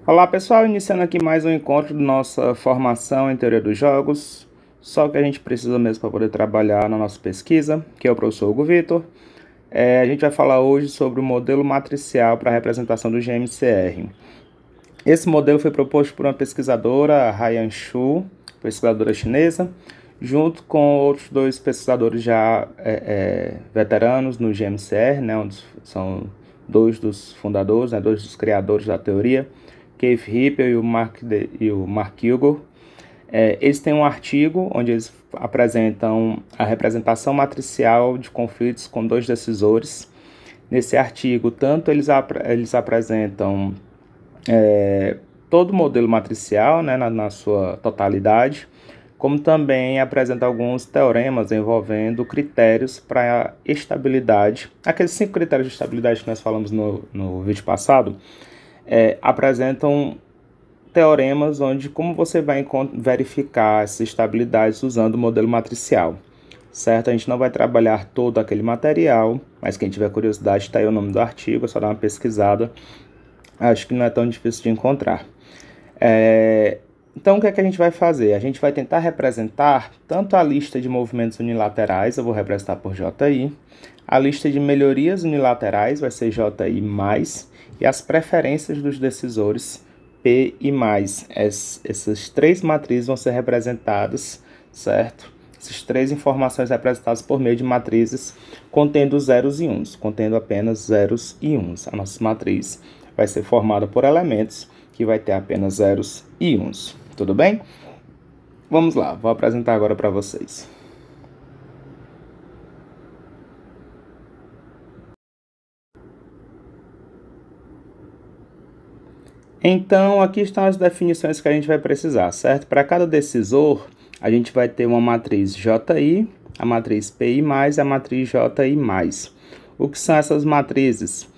Olá pessoal, iniciando aqui mais um encontro da nossa formação em teoria dos jogos. Só que a gente precisa mesmo para poder trabalhar na nossa pesquisa, que é o professor Hugo Vitor. A gente vai falar hoje sobre o modelo matricial para a representação do GMCR. Esse modelo foi proposto por uma pesquisadora, a Haiyan Xu, pesquisadora chinesa, junto com outros dois pesquisadores já veteranos no GMCR, né, onde são dois dos fundadores, né, dois dos criadores da teoria, Keith Hippel e o Mark Hugo. Eles têm um artigo onde eles apresentam a representação matricial de conflitos com dois decisores. Nesse artigo, tanto eles apresentam todo o modelo matricial, né, na sua totalidade, como também apresenta alguns teoremas envolvendo critérios para estabilidade. Aqueles 5 critérios de estabilidade que nós falamos no vídeo passado, apresentam teoremas onde como você vai verificar essas estabilidades usando o modelo matricial, certo? A gente não vai trabalhar todo aquele material, mas quem tiver curiosidade, está aí o nome do artigo, é só dar uma pesquisada. Acho que não é tão difícil de encontrar. Então, o que é que a gente vai fazer? A gente vai tentar representar tanto a lista de movimentos unilaterais, eu vou representar por JI, a lista de melhorias unilaterais vai ser JI+, e as preferências dos decisores, P e mais. Essas três matrizes vão ser representadas, certo? Essas três informações representadas por meio de matrizes contendo zeros e uns, contendo apenas zeros e uns. A nossa matriz vai ser formada por elementos que vai ter apenas zeros e uns. Tudo bem? Vamos lá, vou apresentar agora para vocês. Então, aqui estão as definições que a gente vai precisar, certo? Para cada decisor, a gente vai ter uma matriz JI, a matriz PI+, e a matriz JI+. O que são essas matrizes?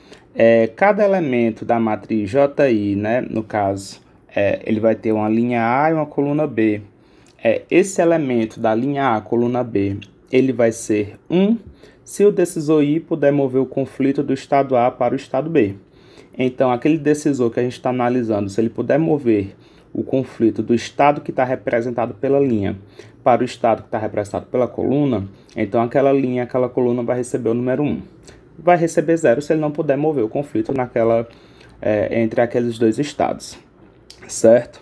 Cada elemento da matriz JI, né, no caso, ele vai ter uma linha A e uma coluna B. Esse elemento da linha A, coluna B, ele vai ser 1 se o decisor I puder mover o conflito do estado A para o estado B. Então, aquele decisor que a gente está analisando, se ele puder mover o conflito do estado que está representado pela linha para o estado que está representado pela coluna, então aquela linha, aquela coluna vai receber o número 1. Vai receber 0 se ele não puder mover o conflito entre aqueles dois estados, certo?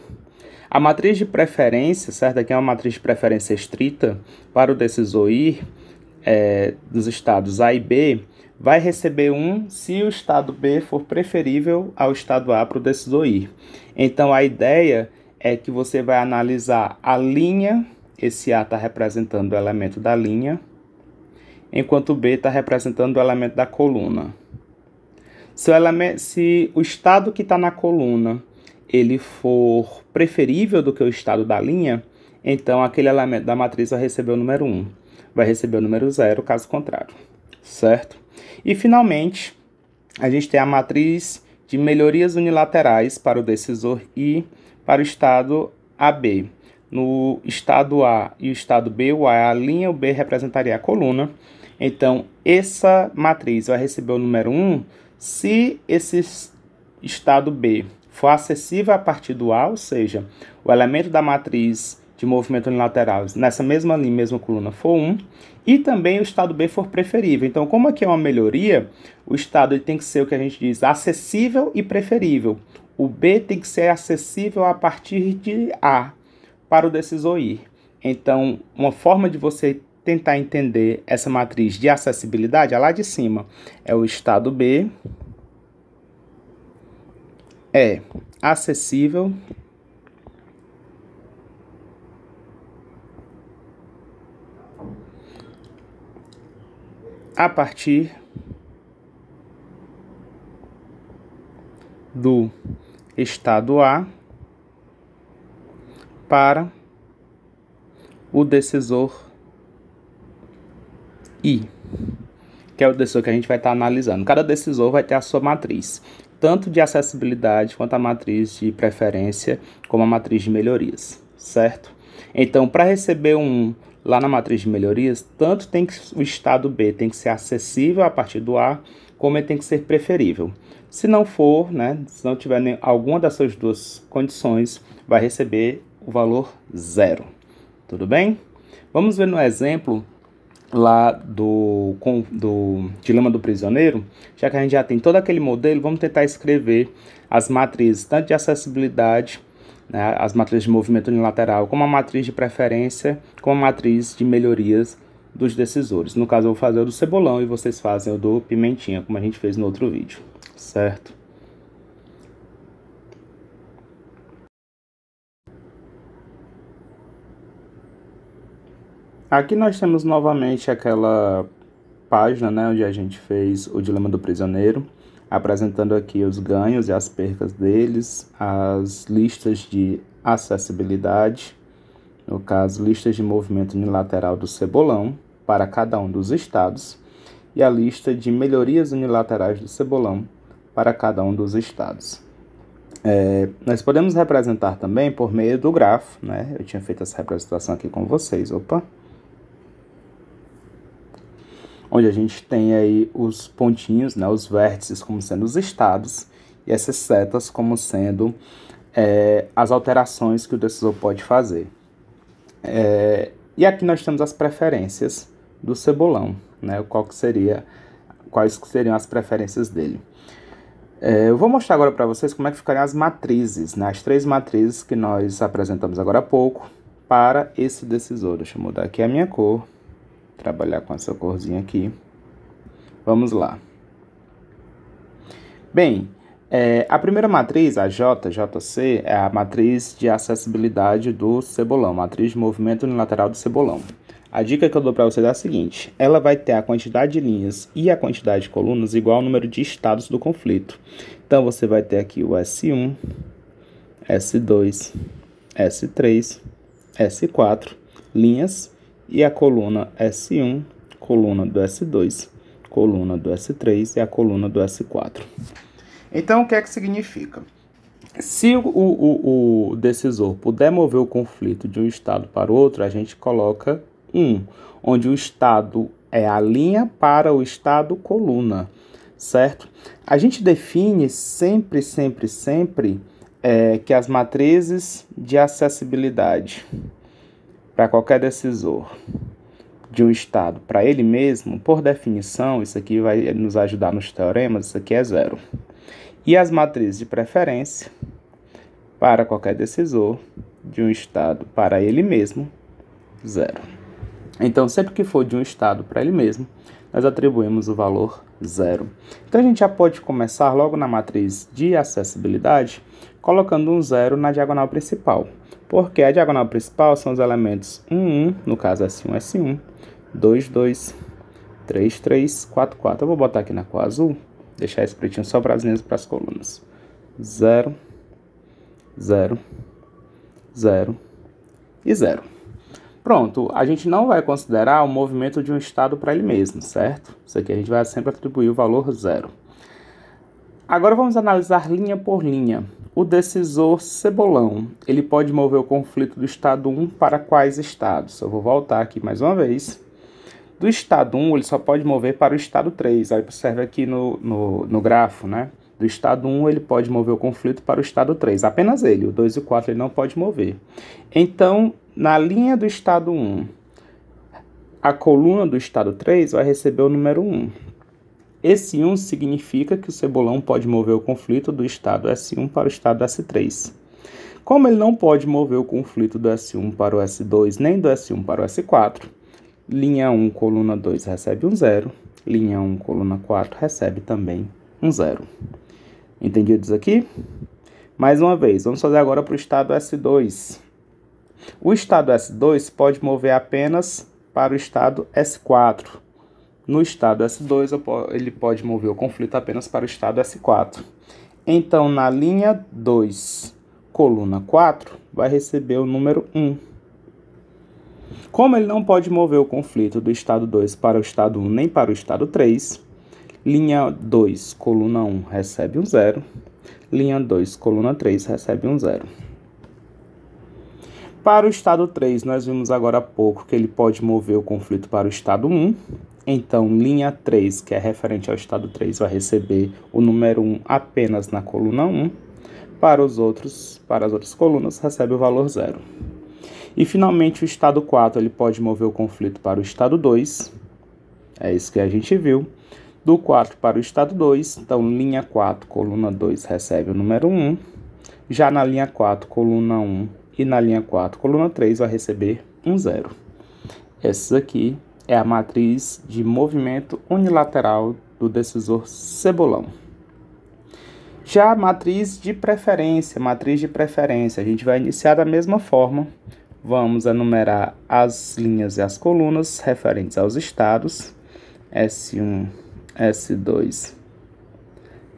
A matriz de preferência, certo? Aqui é uma matriz de preferência estrita para o decisor I dos estados A e B, vai receber 1 se o estado B for preferível ao estado A para o decisor I. Então, a ideia é que você vai analisar a linha, esse A está representando o elemento da linha, enquanto o B está representando o elemento da coluna. Se o estado que está na coluna ele for preferível do que o estado da linha, então aquele elemento da matriz vai receber o número 1. Vai receber o número 0, caso contrário, certo? E, finalmente, a gente tem a matriz de melhorias unilaterais para o decisor I para o estado AB. No estado A e o estado B, o A é a linha, o B representaria a coluna. Então, essa matriz vai receber o número 1 se esse estado B for acessível a partir do A, ou seja, o elemento da matriz de movimento unilateral nessa mesma linha, mesma coluna for 1, e também o estado B for preferível. Então, como aqui é uma melhoria, o estado ele tem que ser o que a gente diz acessível e preferível. O B tem que ser acessível a partir de A para o decisor I. Então, uma forma de você tentar entender essa matriz de acessibilidade é lá de cima. É o estado B é acessível a partir do estado A para o decisor I, que é o decisor que a gente vai estar analisando. Cada decisor vai ter a sua matriz, tanto de acessibilidade quanto a matriz de preferência, como a matriz de melhorias, certo? Então, para receber lá na matriz de melhorias, tanto o estado B tem que ser acessível a partir do A, como ele tem que ser preferível. Se não for, né, se não tiver alguma dessas duas condições, vai receber o valor 0. Tudo bem? Vamos ver no exemplo lá do dilema do prisioneiro. Já que a gente já tem todo aquele modelo, vamos tentar escrever as matrizes, tanto de acessibilidade, né, as matrizes de movimento unilateral, como a matriz de preferência, como a matriz de melhorias dos decisores. No caso, eu vou fazer o do Cebolão e vocês fazem o do Pimentinha, como a gente fez no outro vídeo, certo? Aqui nós temos novamente aquela página, né, onde a gente fez o dilema do prisioneiro, apresentando aqui os ganhos e as percas deles, as listas de acessibilidade, no caso, listas de movimento unilateral do Cebolão para cada um dos estados, e a lista de melhorias unilaterais do Cebolão para cada um dos estados. Nós podemos representar também por meio do grafo, né? Eu tinha feito essa representação aqui com vocês, onde a gente tem aí os pontinhos, né, os vértices como sendo os estados, e essas setas como sendo as alterações que o decisor pode fazer. E aqui nós temos as preferências do Cebolão, né, quais seriam as preferências dele. Eu vou mostrar agora para vocês como é que ficariam as matrizes, né, as 3 matrizes que nós apresentamos agora há pouco para esse decisor. Deixa eu mudar aqui a minha cor, trabalhar com essa corzinha aqui. Vamos lá. Bem, a primeira matriz, a JC, é a matriz de acessibilidade do Cebolão, matriz de movimento unilateral do Cebolão. A dica que eu dou para vocês é a seguinte: ela vai ter a quantidade de linhas e a quantidade de colunas igual ao número de estados do conflito. Então, você vai ter aqui o S1, S2, S3, S4, linhas, e a coluna S1, coluna do S2, coluna do S3 e a coluna do S4. Então, o que é que significa? Se o decisor puder mover o conflito de um estado para o outro, a gente coloca 1, onde o estado é a linha para o estado coluna, certo? A gente define sempre que as matrizes de acessibilidade para qualquer decisor de um estado para ele mesmo, por definição, isso aqui vai nos ajudar nos teoremas, isso aqui é 0. E as matrizes de preferência para qualquer decisor de um estado para ele mesmo, 0. Então, sempre que for de um estado para ele mesmo, nós atribuímos o valor 0. Então, a gente já pode começar logo na matriz de acessibilidade, colocando um 0 na diagonal principal. Porque a diagonal principal são os elementos 1, 1, no caso S1, S1, 2, 2, 3, 3, 4, 4. Eu vou botar aqui na cor azul, deixar esse pretinho só para as linhas e para as colunas. 0, 0, 0 e 0. Pronto, a gente não vai considerar o movimento de um estado para ele mesmo, certo? Isso aqui a gente vai sempre atribuir o valor 0. Agora vamos analisar linha por linha. O decisor Cebolão, ele pode mover o conflito do estado 1 para quais estados? Eu vou voltar aqui mais uma vez. Do estado 1, ele só pode mover para o estado 3. Aí observe aqui no grafo, né? Do estado 1, ele pode mover o conflito para o estado 3. Apenas ele, o 2 e o 4 ele não pode mover. Então, na linha do estado 1, a coluna do estado 3 vai receber o número 1. Esse 1 significa que o Cebolão pode mover o conflito do estado S1 para o estado S3. Como ele não pode mover o conflito do S1 para o S2, nem do S1 para o S4, linha 1, coluna 2 recebe um 0, linha 1, coluna 4 recebe também um 0. Entendido isso aqui? Mais uma vez, vamos fazer agora para o estado S2. O estado S2 pode mover apenas para o estado S4. No estado S2, ele pode mover o conflito apenas para o estado S4. Então, na linha 2, coluna 4, vai receber o número 1. Como ele não pode mover o conflito do estado 2 para o estado 1 nem para o estado 3, linha 2, coluna 1 recebe um 0, linha 2, coluna 3 recebe um 0. Para o estado 3, nós vimos agora há pouco que ele pode mover o conflito para o estado 1, Então, linha 3, que é referente ao estado 3, vai receber o número 1 apenas na coluna 1. Para as outras colunas, recebe o valor 0. E, finalmente, o estado 4 ele pode mover o conflito para o estado 2. É isso que a gente viu. Do 4 para o estado 2, então, linha 4, coluna 2, recebe o número 1. Já na linha 4, coluna 1 e na linha 4, coluna 3, vai receber um 0. Essa aqui é a matriz de movimento unilateral do decisor cebolão. Já a matriz de preferência, a gente vai iniciar da mesma forma. Vamos enumerar as linhas e as colunas referentes aos estados, S1, S2,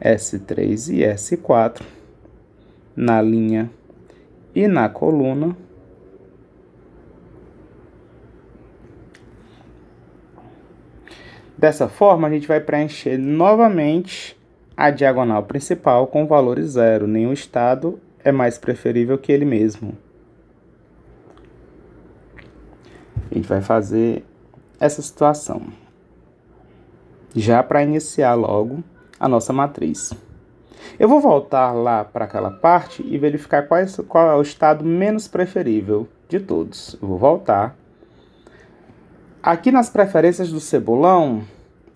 S3 e S4, na linha e na coluna. Dessa forma, a gente vai preencher novamente a diagonal principal com valores 0. Nenhum estado é mais preferível que ele mesmo. A gente vai fazer essa situação, já para iniciar logo a nossa matriz. Eu vou voltar lá para aquela parte e verificar qual é o estado menos preferível de todos. Eu vou voltar. Aqui nas preferências do cebolão,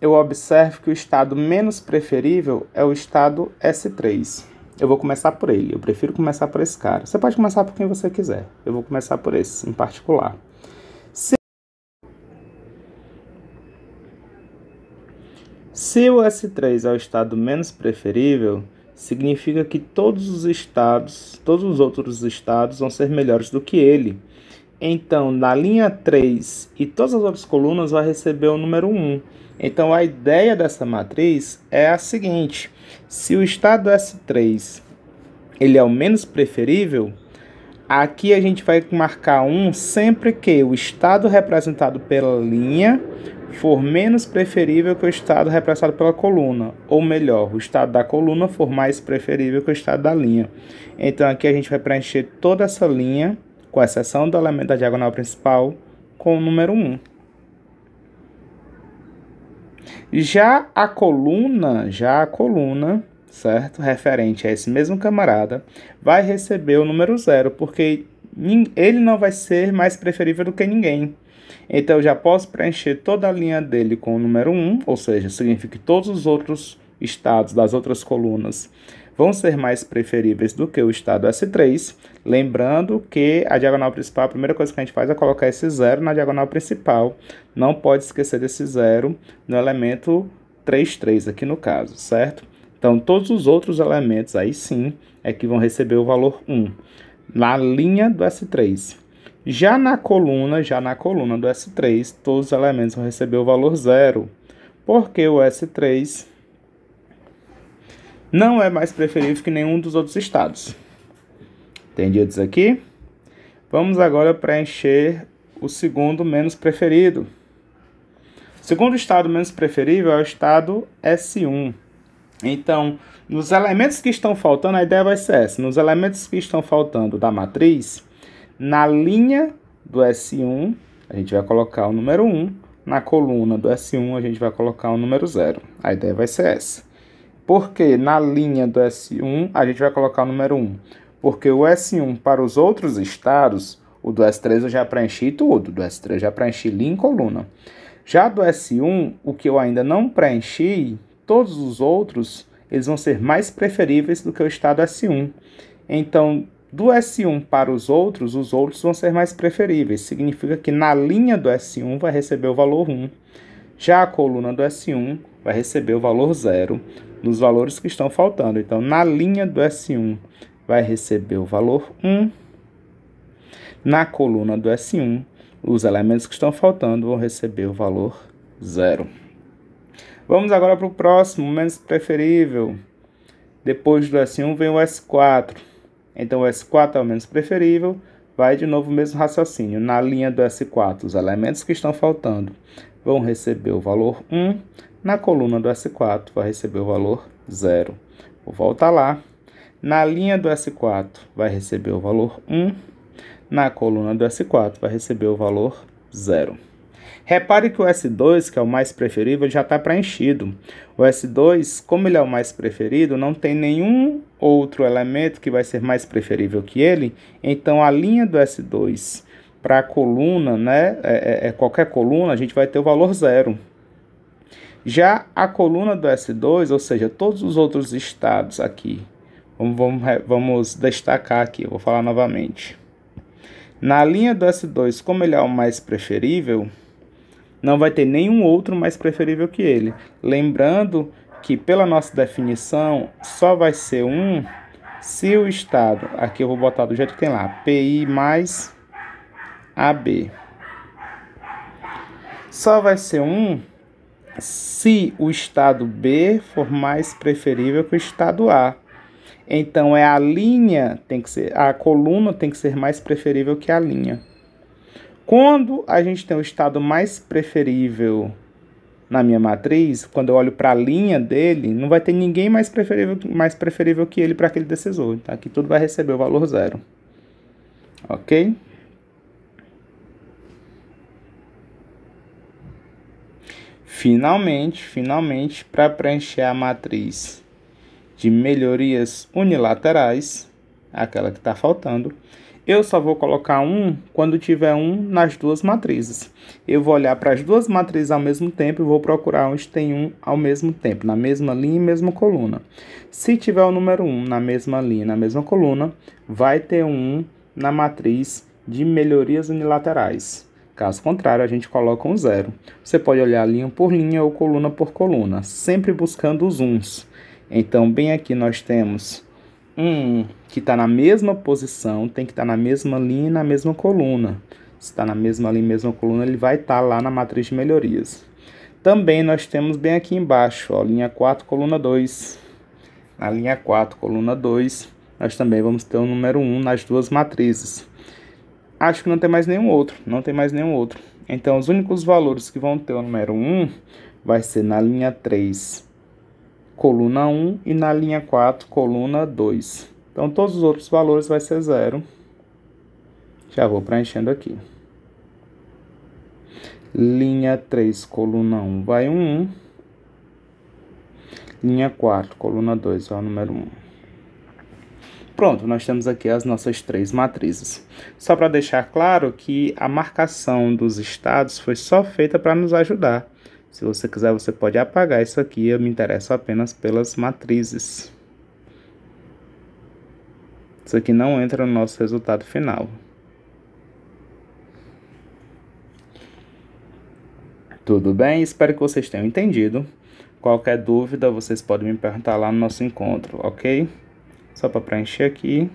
eu observo que o estado menos preferível é o estado S3. Eu vou começar por ele, eu prefiro começar por esse cara. Você pode começar por quem você quiser, eu vou começar por esse em particular. Se o S3 é o estado menos preferível, significa que todos os outros estados vão ser melhores do que ele. Então, na linha 3 e todas as outras colunas vai receber o número 1. Então, a ideia dessa matriz é a seguinte: se o estado S3 ele é o menos preferível, aqui a gente vai marcar 1 sempre que o estado representado pela linha for menos preferível que o estado representado pela coluna, ou melhor, o estado da coluna for mais preferível que o estado da linha. Então, aqui a gente vai preencher toda essa linha, com exceção do elemento da diagonal principal, com o número 1. Já a coluna, certo? Referente a esse mesmo camarada, vai receber o número 0, porque ele não vai ser mais preferível do que ninguém. Então, eu já posso preencher toda a linha dele com o número 1, ou seja, significa que todos os outros estados das outras colunas vão ser mais preferíveis do que o estado S3, lembrando que a diagonal principal, a primeira coisa que a gente faz é colocar esse 0 na diagonal principal. Não pode esquecer desse 0 no elemento 3, 3 aqui no caso, certo? Então, todos os outros elementos aí sim é que vão receber o valor 1 na linha do S3. Já na coluna do S3, todos os elementos vão receber o valor 0, porque o S3 não é mais preferível que nenhum dos outros estados. Entendido isso aqui? Vamos agora preencher o segundo menos preferido. O segundo estado menos preferível é o estado S1. Então, nos elementos que estão faltando, a ideia vai ser essa. Nos elementos que estão faltando da matriz, na linha do S1, a gente vai colocar o número 1. Na coluna do S1, a gente vai colocar o número 0. A ideia vai ser essa. Porque na linha do S1, a gente vai colocar o número 1. Porque o S1 para os outros estados, o do S3 eu já preenchi tudo. Do S3 eu já preenchi linha e coluna. Já do S1, o que eu ainda não preenchi, todos os outros, eles vão ser mais preferíveis do que o estado S1. Então, do S1 para os outros vão ser mais preferíveis. Significa que na linha do S1 vai receber o valor 1. Já a coluna do S1 vai receber o valor 0 nos valores que estão faltando. Então, na linha do S1 vai receber o valor 1. Na coluna do S1, os elementos que estão faltando vão receber o valor 0. Vamos agora para o próximo, menos preferível. Depois do S1 vem o S4. Então, o S4 é o menos preferível. Vai de novo o mesmo raciocínio. Na linha do S4, os elementos que estão faltando vão receber o valor 1. Na coluna do S4, vai receber o valor 0. Vou voltar lá. Na linha do S4, vai receber o valor 1. Na coluna do S4, vai receber o valor 0. Repare que o S2, que é o mais preferível, já está preenchido. O S2, como ele é o mais preferido, não tem nenhum outro elemento que vai ser mais preferível que ele. Então, a linha do S2 para a coluna, né, qualquer coluna, a gente vai ter o valor 0. Já a coluna do S2, ou seja, todos os outros estados aqui, vamos destacar aqui, eu vou falar novamente. Na linha do S2, como ele é o mais preferível, não vai ter nenhum outro mais preferível que ele. Lembrando que, pela nossa definição, só vai ser um se o estado, aqui eu vou botar do jeito que tem lá, PI mais AB. Só vai ser um se o estado B for mais preferível que o estado A. Então, a linha tem que ser, a coluna tem que ser mais preferível que a linha. Quando a gente tem o estado mais preferível na minha matriz, quando eu olho para a linha dele, não vai ter ninguém mais preferível que ele para aquele decisor. Então, aqui tudo vai receber o valor 0. Ok? Finalmente, para preencher a matriz de melhorias unilaterais, aquela que está faltando, eu só vou colocar 1 quando tiver 1 nas duas matrizes. Eu vou olhar para as duas matrizes ao mesmo tempo e vou procurar onde tem 1 ao mesmo tempo, na mesma linha e mesma coluna. Se tiver o número 1 na mesma linha e na mesma coluna, vai ter 1 na matriz de melhorias unilaterais. Caso contrário, a gente coloca um 0. Você pode olhar linha por linha ou coluna por coluna, sempre buscando os 1s. Então, bem aqui nós temos um que está na mesma posição, tem que estar na mesma linha e na mesma coluna. Se está na mesma linha e mesma coluna, ele vai estar lá na matriz de melhorias. Também nós temos bem aqui embaixo, ó, linha 4, coluna 2. Na linha 4, coluna 2, nós também vamos ter o número 1 nas duas matrizes. Acho que não tem mais nenhum outro, Então, os únicos valores que vão ter o número 1 vai ser na linha 3, coluna 1 e na linha 4, coluna 2. Então, todos os outros valores vai ser 0. Já vou preenchendo aqui. Linha 3, coluna 1 vai 1. Linha 4, coluna 2 vai o número 1. Pronto, nós temos aqui as nossas 3 matrizes. Só para deixar claro que a marcação dos estados foi só feita para nos ajudar. Se você quiser, você pode apagar isso aqui, eu me interesso apenas pelas matrizes. Isso aqui não entra no nosso resultado final. Tudo bem? Espero que vocês tenham entendido. Qualquer dúvida, vocês podem me perguntar lá no nosso encontro, ok? Só para preencher aqui.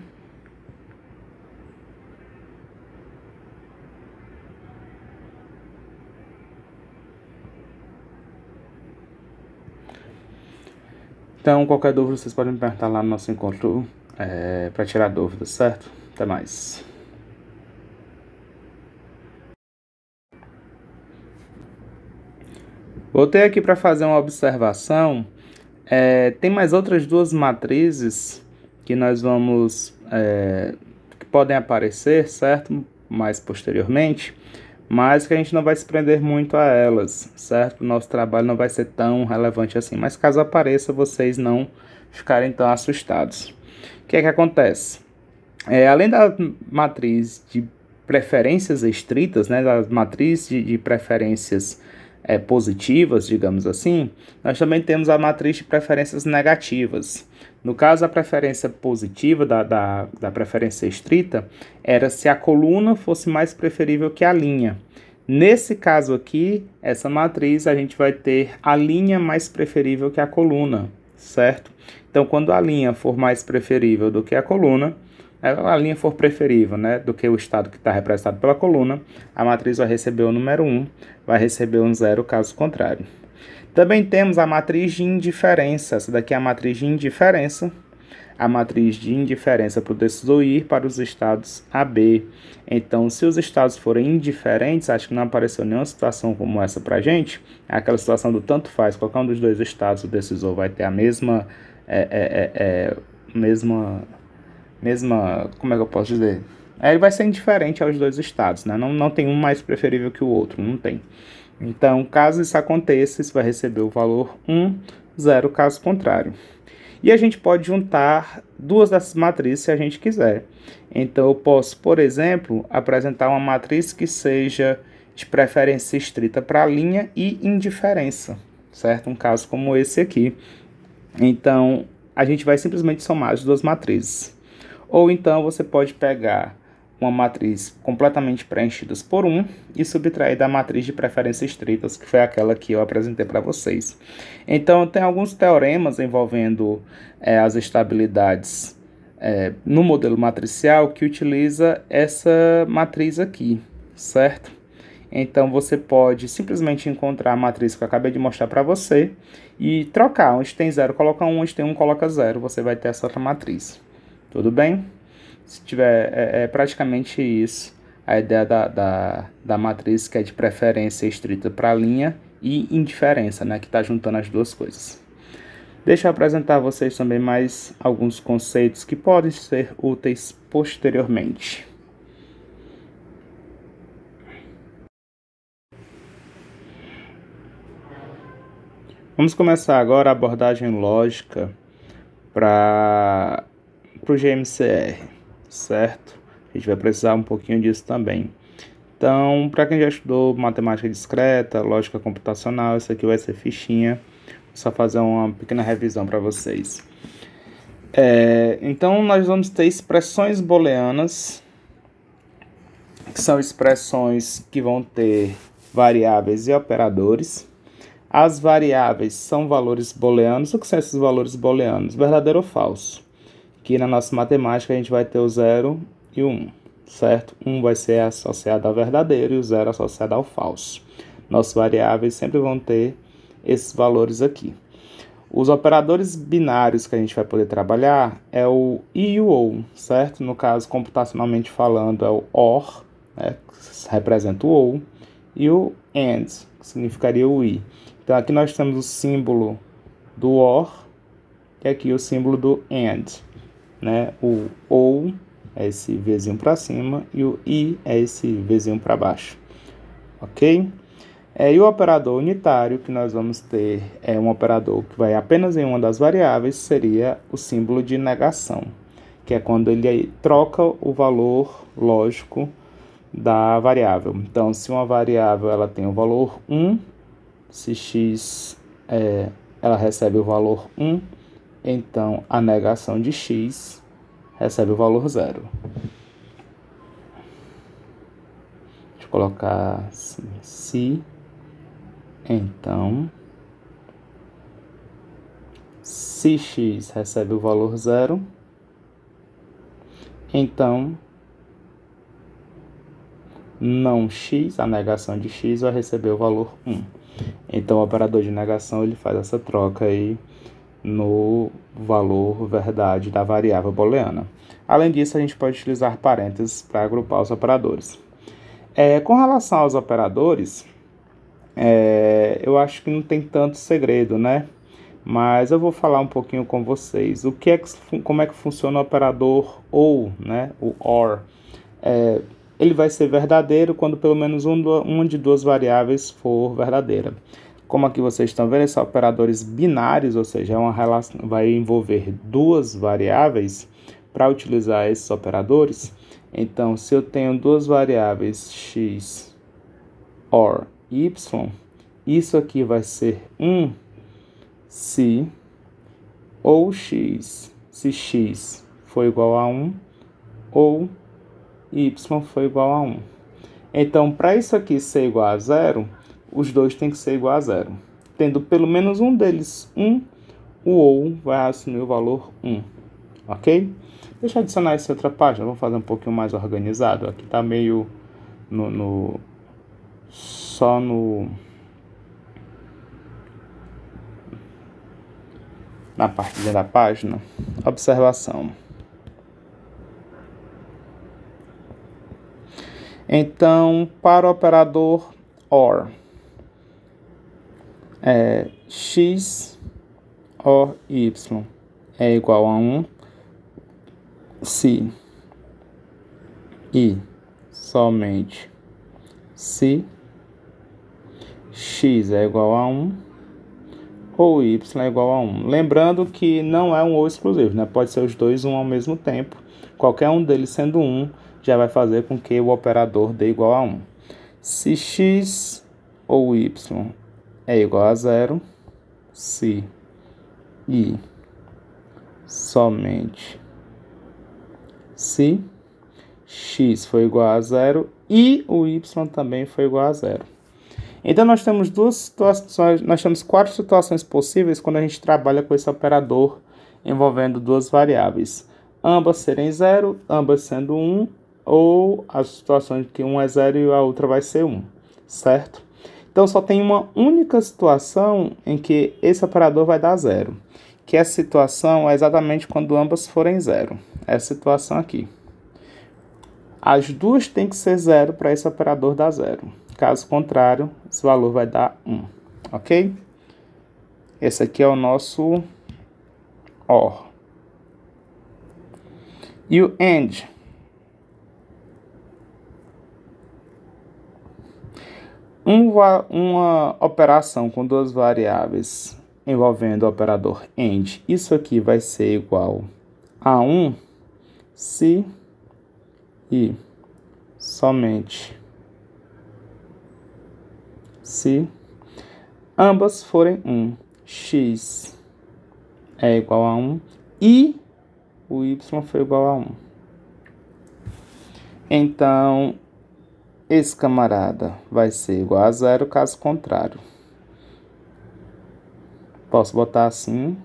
Então, qualquer dúvida, vocês podem me perguntar lá no nosso encontro para tirar dúvidas, certo? Até mais. Voltei aqui para fazer uma observação. Tem mais outras duas matrizes que nós vamos, que podem aparecer, certo? Mais posteriormente, mas que a gente não vai se prender muito a elas, certo? O nosso trabalho não vai ser tão relevante assim, mas caso apareça, vocês não ficarem tão assustados. O que é que acontece? Além da matriz de preferências estritas, né, da matriz de preferências positivas, digamos assim, nós também temos a matriz de preferências negativas. No caso, a preferência positiva da preferência estrita era se a coluna fosse mais preferível que a linha. Nesse caso aqui, essa matriz, a gente vai ter a linha mais preferível que a coluna, certo? Então, quando a linha for mais preferível do que a coluna, a linha for preferível, né, do que o estado que está representado pela coluna, a matriz vai receber o número 1, vai receber um 0 caso contrário. Também temos a matriz de indiferença. Essa daqui é a matriz de indiferença. A matriz de indiferença para o decisor ir para os estados A, B. Então, se os estados forem indiferentes, acho que não apareceu nenhuma situação como essa para a gente. É aquela situação do tanto faz. Qualquer um dos dois estados, o decisor vai ter a mesma, como é que eu posso dizer? Ele vai ser indiferente aos dois estados, né? Não tem um mais preferível que o outro, não tem. Então, caso isso aconteça, você vai receber o valor 1, 0, caso contrário. E a gente pode juntar duas dessas matrizes se a gente quiser. Então, eu posso, por exemplo, apresentar uma matriz que seja de preferência estrita para linha e indiferença, certo? Um caso como esse aqui. Então, a gente vai simplesmente somar as duas matrizes. Ou então, você pode pegar uma matriz completamente preenchida por 1 e subtrair da matriz de preferência estritas, que foi aquela que eu apresentei para vocês. Então, tem alguns teoremas envolvendo as estabilidades no modelo matricial que utiliza essa matriz aqui, certo? Então, você pode simplesmente encontrar a matriz que eu acabei de mostrar para você e trocar. Onde tem 0, coloca 1, onde tem 1, coloca 0. Você vai ter essa outra matriz. Tudo bem? Se tiver, é praticamente isso, a ideia da matriz, que é de preferência estrita para a linha e indiferença, né, que está juntando as duas coisas. Deixa eu apresentar a vocês também mais alguns conceitos que podem ser úteis posteriormente. Vamos começar agora a abordagem lógica para o GMCR, certo? A gente vai precisar um pouquinho disso também. Então, para quem já estudou matemática discreta, lógica computacional, isso aqui vai ser fichinha. Vou só fazer uma pequena revisão para vocês. Então, nós vamos ter expressões booleanas, que são expressões que vão ter variáveis e operadores. As variáveis são valores booleanos. O que são esses valores booleanos? Verdadeiro ou falso. Que na nossa matemática a gente vai ter o 0 e o 1, certo? 1 vai ser associado ao verdadeiro e o 0 associado ao falso. Nossas variáveis sempre vão ter esses valores aqui. Os operadores binários que a gente vai poder trabalhar é o e e o ou, certo? No caso, computacionalmente falando, é o OR, né, que representa o ou, e o AND, que significaria o i. Então, aqui nós temos o símbolo do OR e aqui o símbolo do AND. Né? O ou é esse Vzinho para cima e o i é esse Vzinho para baixo. Ok? E o operador unitário que nós vamos ter é um operador que vai apenas em uma das variáveis, seria o símbolo de negação, que é quando ele troca o valor lógico da variável. Então, se uma variável ela tem o valor 1, se x ela recebe o valor 1, então a negação de x recebe o valor 0. Deixa eu colocar assim, se, então, se x recebe o valor 0, então não x, a negação de x, vai receber o valor 1. Então, o operador de negação ele faz essa troca aí no valor verdade da variável booleana. Além disso, a gente pode utilizar parênteses para agrupar os operadores. Com relação aos operadores, eu acho que não tem tanto segredo, né? Mas eu vou falar um pouquinho com vocês. Como é que funciona o operador OR, né? O OR. Ele vai ser verdadeiro quando pelo menos uma de duas variáveis for verdadeira. Como aqui vocês estão vendo, esses operadores binários, ou seja, vai envolver duas variáveis para utilizar esses operadores. Então, se eu tenho duas variáveis x or y, isso aqui vai ser se ou x, se x for igual a 1, ou y for igual a 1. Então, para isso aqui ser igual a 0, os dois têm que ser igual a 0. Tendo pelo menos um deles 1, o ou vai assumir o valor 1. Ok? Deixa eu adicionar essa outra página, vamos fazer um pouquinho mais organizado. Aqui está meio só na parte da página. Observação. Então, para o operador OR, x OR y é igual a 1 se e somente se x é igual a 1 ou y é igual a 1. Lembrando que não é um ou exclusivo, né? Pode ser os dois um ao mesmo tempo. Qualquer um deles sendo 1 já vai fazer com que o operador dê igual a 1. Se x ou y é igual a 0, se e somente se x foi igual a 0 e o y também foi igual a 0. Então nós temos quatro situações possíveis quando a gente trabalha com esse operador envolvendo duas variáveis. Ambas serem 0, ambas sendo 1, ou as situações que um é 0 e a outra vai ser 1, certo? Então só tem uma única situação em que esse operador vai dar 0, que essa situação é exatamente quando ambas forem 0. Essa situação aqui. As duas têm que ser 0 para esse operador dar 0. Caso contrário, esse valor vai dar 1, ok? Esse aqui é o nosso OR. E o AND? Uma operação com duas variáveis envolvendo o operador AND. Isso aqui vai ser igual a 1 se e somente se ambas forem 1. X é igual a 1 e o y foi igual a 1. Então, esse camarada vai ser igual a 0, caso contrário. Posso botar assim.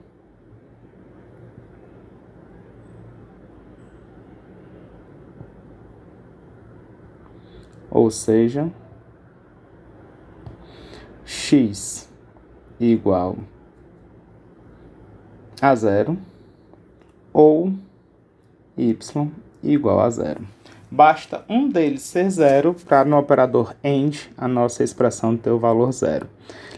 Ou seja, x igual a 0 ou y igual a 0. Basta um deles ser 0 para no operador AND a nossa expressão ter o valor 0.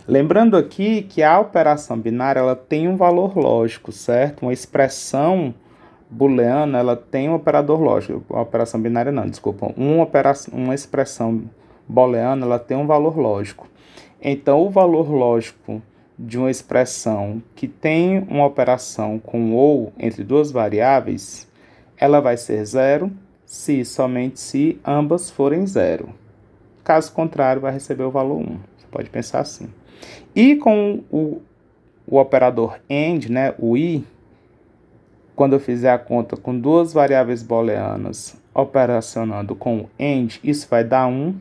Lembrando aqui que a operação binária ela tem um valor lógico, certo? Uma expressão booleana ela tem um operador lógico. A operação binária não, desculpa. Uma expressão booleana ela tem um valor lógico. Então, o valor lógico de uma expressão que tem uma operação com ou entre duas variáveis, ela vai ser 0 se somente se ambas forem 0. Caso contrário, vai receber o valor 1. Você pode pensar assim. E com o operador AND, né, o I, quando eu fizer a conta com duas variáveis booleanas operacionando com o AND, isso vai dar 1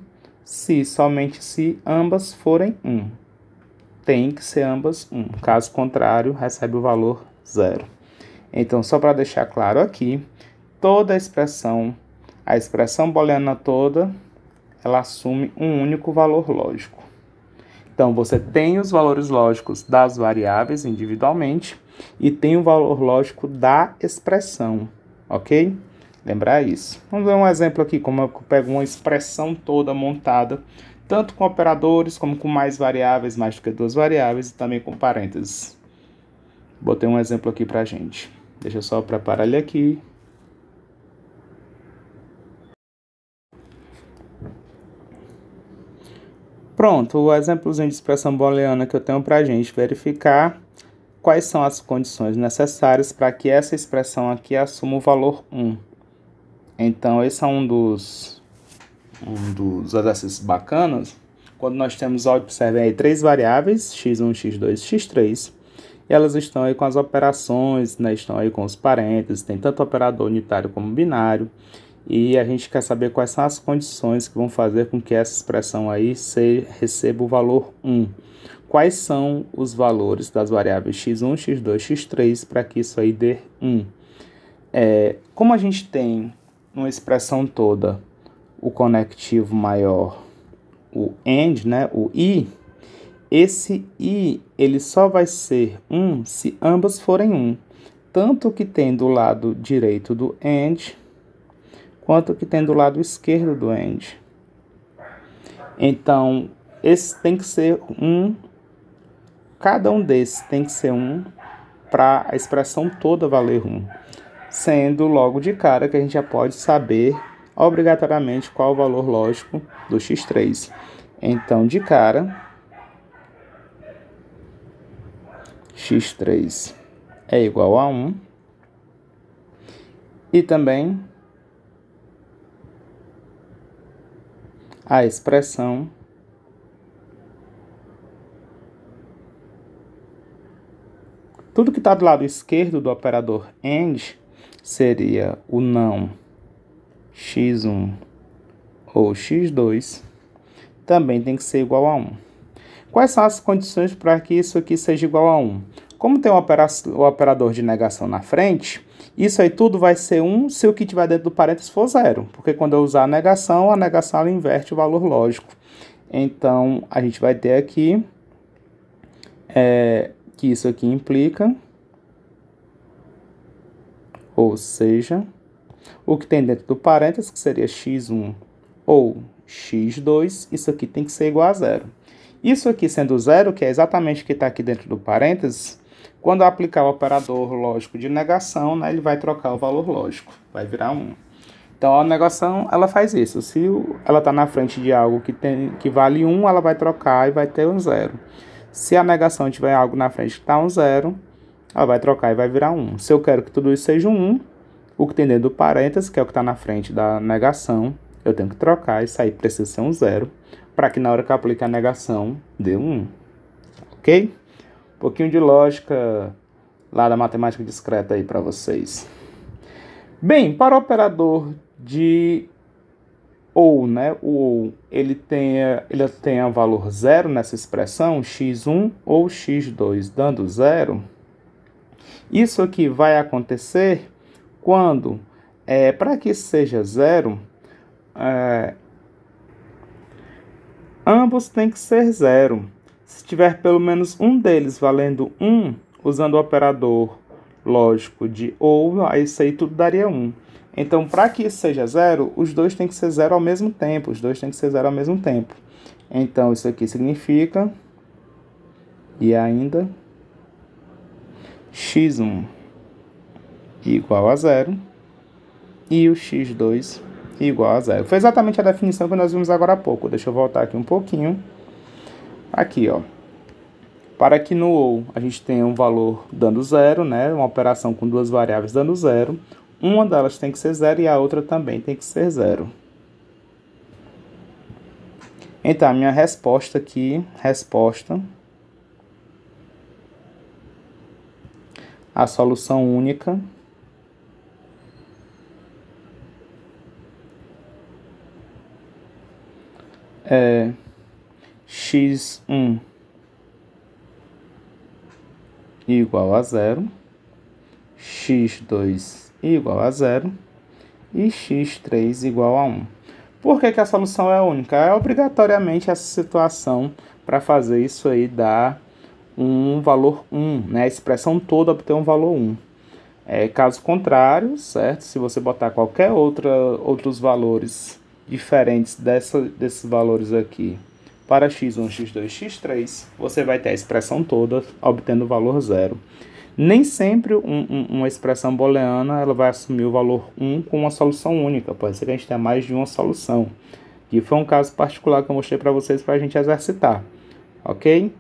se somente se ambas forem 1. Tem que ser ambas 1. Caso contrário, recebe o valor 0. Então, só para deixar claro aqui, toda a expressão booleana toda, ela assume um único valor lógico. Então, você tem os valores lógicos das variáveis individualmente e tem o valor lógico da expressão, ok? Lembrar isso. Vamos ver um exemplo aqui, como eu pego uma expressão toda montada, tanto com operadores, como com mais variáveis, mais do que duas variáveis, e também com parênteses. Botei um exemplo aqui pra gente. Deixa eu só preparar ele aqui. Pronto, o exemplozinho de expressão booleana que eu tenho pra gente verificar quais são as condições necessárias para que essa expressão aqui assuma o valor 1. Então, esse é um dos exercícios bacanas, quando nós temos, observem aí, três variáveis, x1, x2, x3, e elas estão aí com as operações, né, estão aí com os parênteses, tem tanto operador unitário como binário, e a gente quer saber quais são as condições que vão fazer com que essa expressão aí receba o valor 1. Quais são os valores das variáveis x1, x2, x3 para que isso aí dê 1? Como a gente tem uma expressão toda o conectivo maior, o AND, né, o I, esse I ele só vai ser 1 se ambas forem 1. Tanto que tem do lado direito do AND, quanto que tem do lado esquerdo do AND. Então, esse tem que ser 1, cada um desses tem que ser 1 para a expressão toda valer 1. Sendo logo de cara que a gente já pode saber obrigatoriamente qual o valor lógico do x3. Então, de cara, x3 é igual a 1. E também a expressão tudo que está do lado esquerdo do operador AND seria o não x1 ou x2, também tem que ser igual a 1. Quais são as condições para que isso aqui seja igual a 1? Como tem o operador de negação na frente, isso aí tudo vai ser 1 se o que tiver dentro do parênteses for 0. Porque quando eu usar a negação ela inverte o valor lógico. Então, a gente vai ter aqui que isso aqui implica, ou seja, o que tem dentro do parênteses, que seria x1 ou x2, isso aqui tem que ser igual a 0. Isso aqui sendo 0, que é exatamente o que está aqui dentro do parênteses, quando eu aplicar o operador lógico de negação, né, ele vai trocar o valor lógico, vai virar 1. Então, a negação, ela faz isso. Se ela está na frente de algo que vale 1, ela vai trocar e vai ter um 0. Se a negação tiver algo na frente que está um 0, ela vai trocar e vai virar 1. Se eu quero que tudo isso seja um 1, o que tem dentro do parênteses, que é o que está na frente da negação, eu tenho que trocar, isso aí precisa ser um 0, para que na hora que eu aplique a negação, dê um 1. Ok? Um pouquinho de lógica lá da matemática discreta aí para vocês. Bem, para o operador de ou, né, o ou, ele tenha valor 0 nessa expressão, x1 ou x2 dando 0, isso aqui vai acontecer quando, para que seja 0, ambos têm que ser 0. Se tiver pelo menos um deles valendo 1, usando o operador lógico de ou, aí isso aí tudo daria 1. Então, para que isso seja 0, os dois têm que ser 0 ao mesmo tempo. Então, isso aqui significa, e ainda, x1 igual a 0 e o x2 igual a 0. Foi exatamente a definição que nós vimos agora há pouco. Deixa eu voltar aqui um pouquinho. Aqui, ó. Para que no ou a gente tenha um valor dando 0, né? Uma operação com duas variáveis dando 0. Uma delas tem que ser 0 e a outra também tem que ser 0. Então, a minha resposta aqui, a solução única é x1 igual a 0, x2 igual a 0 e x3 igual a 1. Por que a solução é única? É obrigatoriamente essa situação para fazer isso aí dar um valor 1, né? A expressão toda obter um valor 1. Caso contrário, certo? Se você botar qualquer outros valores diferentes desses valores aqui para x1, x2, x3, você vai ter a expressão toda obtendo o valor 0. Nem sempre uma expressão booleana ela vai assumir o valor 1 com uma solução única. Pode ser que a gente tenha mais de uma solução. E foi um caso particular que eu mostrei para vocês para a gente exercitar. Ok?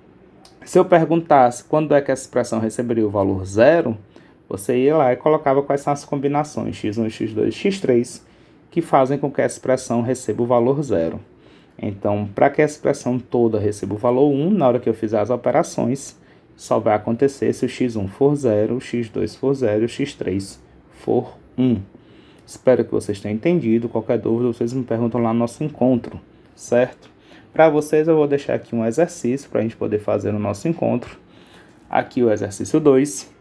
Se eu perguntasse quando é que essa expressão receberia o valor 0, você ia lá e colocava quais são as combinações x1, x2, x3 que fazem com que essa expressão receba o valor 0. Então, para que essa expressão toda receba o valor 1, na hora que eu fizer as operações, só vai acontecer se o x1 for 0, o x2 for 0 e o x3 for 1. Espero que vocês tenham entendido. Qualquer dúvida, vocês me perguntam lá no nosso encontro, certo? Para vocês, eu vou deixar aqui um exercício para a gente poder fazer no nosso encontro. Aqui o exercício 2.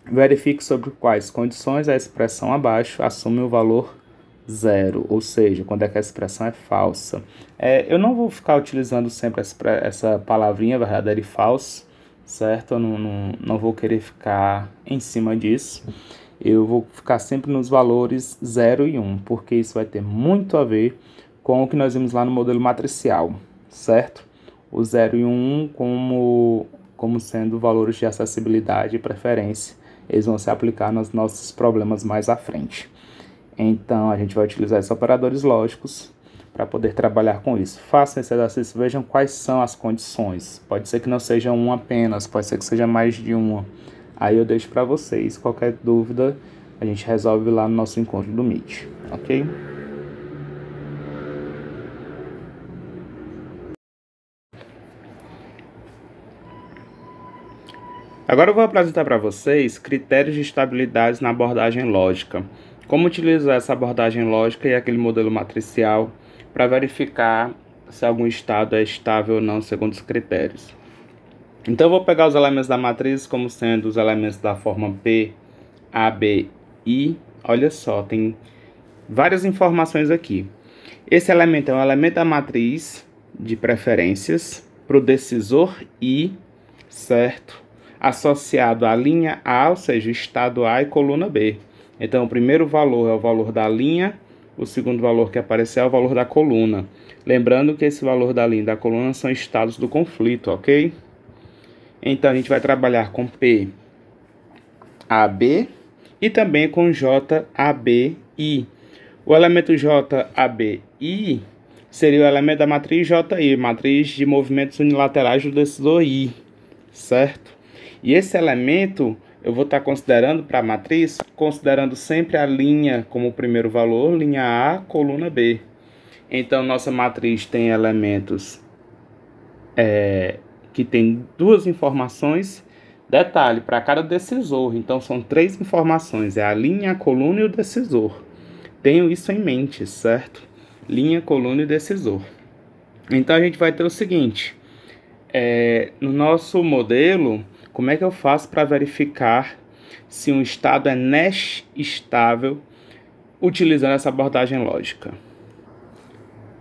Verifique sobre quais condições a expressão abaixo assume o valor 0, ou seja, quando é que a expressão é falsa. Eu não vou ficar utilizando sempre essa palavrinha verdadeiro e falso, certo? Eu não vou querer ficar em cima disso. Eu vou ficar sempre nos valores 0 e 1, porque isso vai ter muito a ver com o que nós vimos lá no modelo matricial, certo? O 0 e o 1 como sendo valores de acessibilidade e preferência. Eles vão se aplicar nos nossos problemas mais à frente. Então, a gente vai utilizar esses operadores lógicos para poder trabalhar com isso. Façam esse exercício, vejam quais são as condições. Pode ser que não seja uma apenas, pode ser que seja mais de uma. Aí eu deixo para vocês. Qualquer dúvida, a gente resolve lá no nosso encontro do Meet, ok? Agora eu vou apresentar para vocês critérios de estabilidade na abordagem lógica. Como utilizar essa abordagem lógica e aquele modelo matricial para verificar se algum estado é estável ou não segundo os critérios. Então eu vou pegar os elementos da matriz como sendo os elementos da forma P, A, B, I. Olha só, tem várias informações aqui. Esse elemento é um elemento da matriz de preferências para o decisor I, certo? Associado à linha A, ou seja, o estado A e coluna B. Então, o primeiro valor é o valor da linha, o segundo valor que aparecer é o valor da coluna. Lembrando que esse valor da linha e da coluna são estados do conflito, ok? Então, a gente vai trabalhar com P, A, B e também com J, A, B, I. O elemento J, A, B, I seria o elemento da matriz JI, matriz de movimentos unilaterais do decisor I, certo? E esse elemento eu vou estar considerando para a matriz, considerando sempre a linha como o primeiro valor, linha A, coluna B. Então, nossa matriz tem elementos que tem duas informações. Detalhe, para cada decisor. Então, são 3 informações, é a linha, a coluna e o decisor. Tenham isso em mente, certo? Linha, coluna e decisor. Então, a gente vai ter o seguinte. No nosso modelo, como é que eu faço para verificar se um estado é Nash estável utilizando essa abordagem lógica?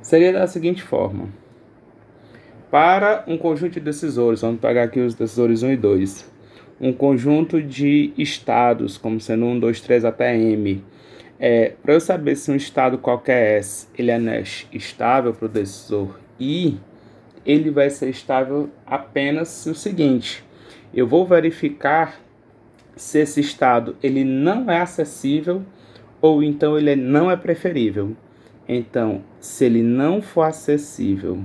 Seria da seguinte forma. Para um conjunto de decisores, vamos pegar aqui os decisores 1 e 2. Um conjunto de estados, como sendo 1, 2, 3 até M. Para eu saber se um estado qualquer S ele é Nash estável para o decisor I, ele vai ser estável apenas se o seguinte. Eu vou verificar se esse estado ele não é acessível ou então ele não é preferível. Então, se ele não for acessível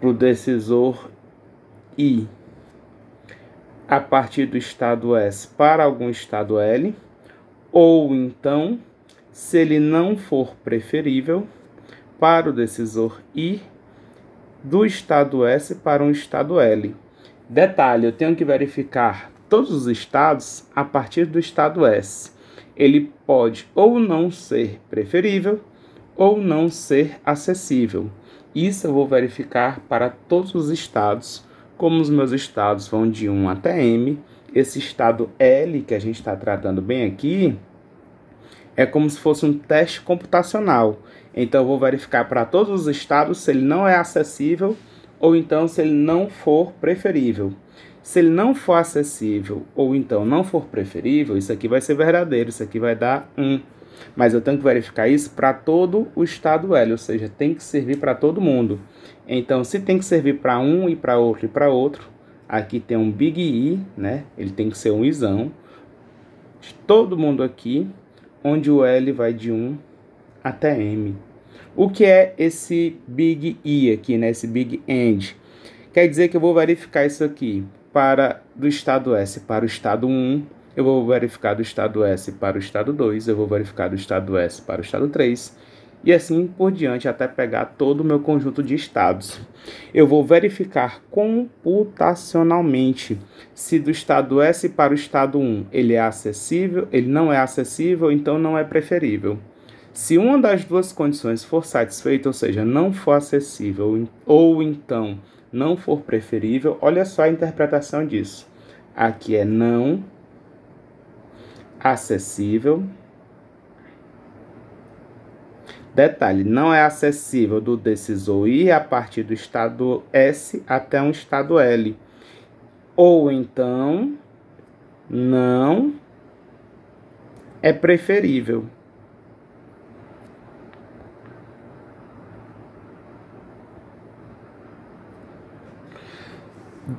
para o decisor I a partir do estado S para algum estado L, ou então, se ele não for preferível para o decisor I do estado S para um estado L. Detalhe, eu tenho que verificar todos os estados a partir do estado S. Ele pode ou não ser preferível ou não ser acessível. Isso eu vou verificar para todos os estados. Como os meus estados vão de 1 até M, esse estado L que a gente está tratando bem aqui é como se fosse um teste computacional. Então eu vou verificar para todos os estados se ele não é acessível ou então se ele não for preferível. Se ele não for acessível ou então não for preferível, isso aqui vai ser verdadeiro, isso aqui vai dar 1. Mas eu tenho que verificar isso para todo o estado L, ou seja, tem que servir para todo mundo. Então, se tem que servir para um e para outro, aqui tem um Big I, né? Ele tem que ser um Izão. Todo mundo aqui, onde o L vai de 1 até M. O que é esse Big I aqui, né? Esse Big End? Quer dizer que eu vou verificar isso aqui do estado S para o estado 1, eu vou verificar do estado S para o estado 2, eu vou verificar do estado S para o estado 3, e assim por diante até pegar todo o meu conjunto de estados. Eu vou verificar computacionalmente se do estado S para o estado 1 ele é acessível, ele não é acessível, então não é preferível. Se uma das duas condições for satisfeita, ou seja, não for acessível ou então não for preferível, olha só a interpretação disso. Aqui é não acessível. Detalhe, não é acessível do decisor I a partir do estado S até um estado L. Ou então, não é preferível.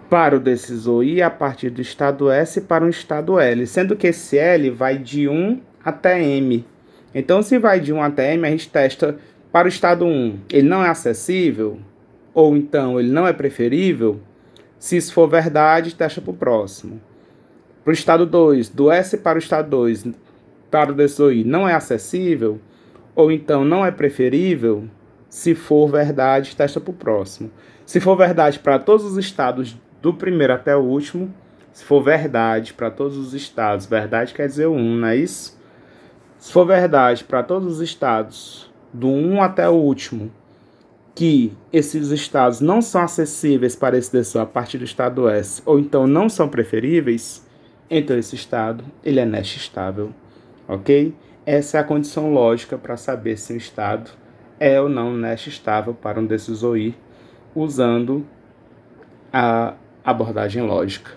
Para o decisor I a partir do estado S para um estado L, sendo que esse L vai de 1 até M. Então, se vai de 1 até M, a gente testa para o estado 1, ele não é acessível, ou então ele não é preferível, se isso for verdade, testa para o próximo. Para o estado 2, do S para o estado 2, para o desses OI, não é acessível, ou então não é preferível, se for verdade, testa para o próximo. Se for verdade para todos os estados do primeiro até o último, se for verdade para todos os estados, verdade quer dizer 1, não é isso? Se for verdade para todos os estados, do 1 até o último, que esses estados não são acessíveis para esse DSO a partir do estado S, ou então não são preferíveis, então esse estado ele é Nash estável, ok? Essa é a condição lógica para saber se um estado é ou não Nash estável para um desses OI, usando a abordagem lógica.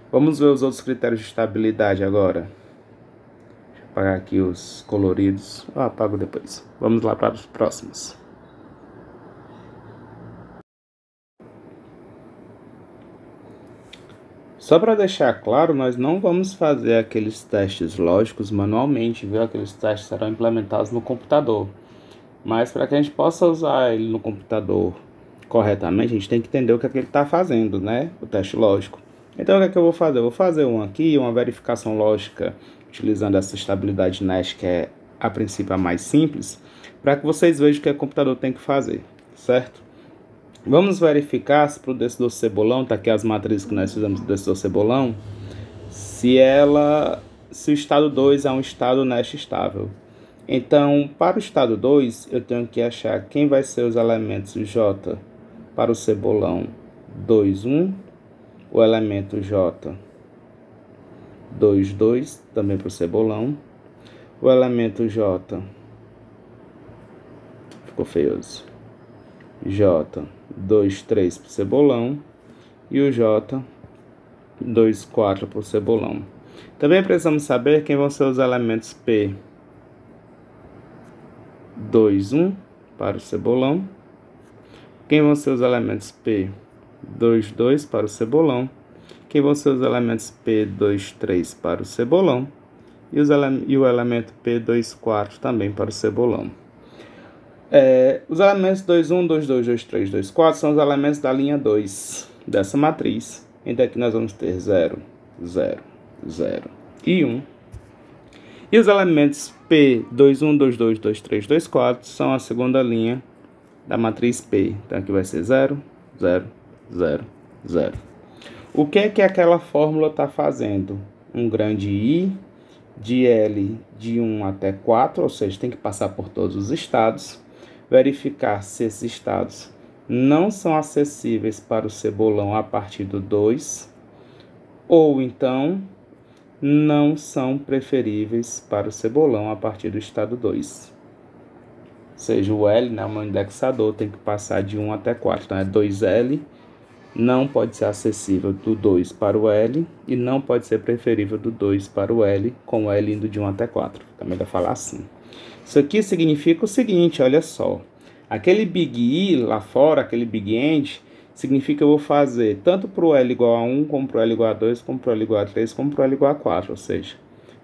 Vamos ver os outros critérios de estabilidade agora. Deixa eu apagar aqui os coloridos. Eu apago depois. Vamos lá para os próximos. Só para deixar claro, nós não vamos fazer aqueles testes lógicos manualmente, viu? Aqueles testes serão implementados no computador. Mas para que a gente possa usar ele no computador corretamente, a gente tem que entender o que é que ele está fazendo, né? O teste lógico. Então, o que é que eu vou fazer? Eu vou fazer um aqui, uma verificação lógica, utilizando essa estabilidade Nash, que é, a princípio, a mais simples, para que vocês vejam o que o computador tem que fazer, certo? Vamos verificar se para o decidor cebolão, tá aqui as matrizes que nós fizemos do decidor cebolão, se o estado 2 é um estado Nash estável. Então, para o estado 2, eu tenho que achar quem vai ser os elementos J para o cebolão 2, 1, o elemento J 2, 2, também para o cebolão, o elemento J, ficou feioso, J 2, 3 para o cebolão e o J 2, 4 para o cebolão. Também precisamos saber quem vão ser os elementos P 2, 1 para o cebolão, quem vão ser os elementos P 2, 2 para o cebolão, quem vão ser os elementos P 2, 3 para o cebolão e o elemento P 2, 4 também para o cebolão. Os elementos 2, 1, 2, 2, 2, 3, 2, 4 são os elementos da linha 2 dessa matriz. Então aqui nós vamos ter 0, 0, 0 e 1. E os elementos P, 2, 1, 2, 2, 2, 3, 2, 4 são a segunda linha da matriz P. Então aqui vai ser 0, 0, 0, 0. O que é que aquela fórmula está fazendo? Um grande I de L de 1 até 4, ou seja, tem que passar por todos os estados, verificar se esses estados não são acessíveis para o cebolão a partir do 2, ou então não são preferíveis para o cebolão a partir do estado 2. Ou seja, o L, né, o meu indexador, tem que passar de 1 até 4. Então, é 2L, não pode ser acessível do 2 para o L e não pode ser preferível do 2 para o L, com o L indo de 1 até 4. Também vai falar assim. Isso aqui significa o seguinte, olha só. Aquele Big I lá fora, aquele Big End, significa que eu vou fazer tanto para o L igual a 1, como para o L igual a 2, como para o L igual a 3, como para o L igual a 4. Ou seja,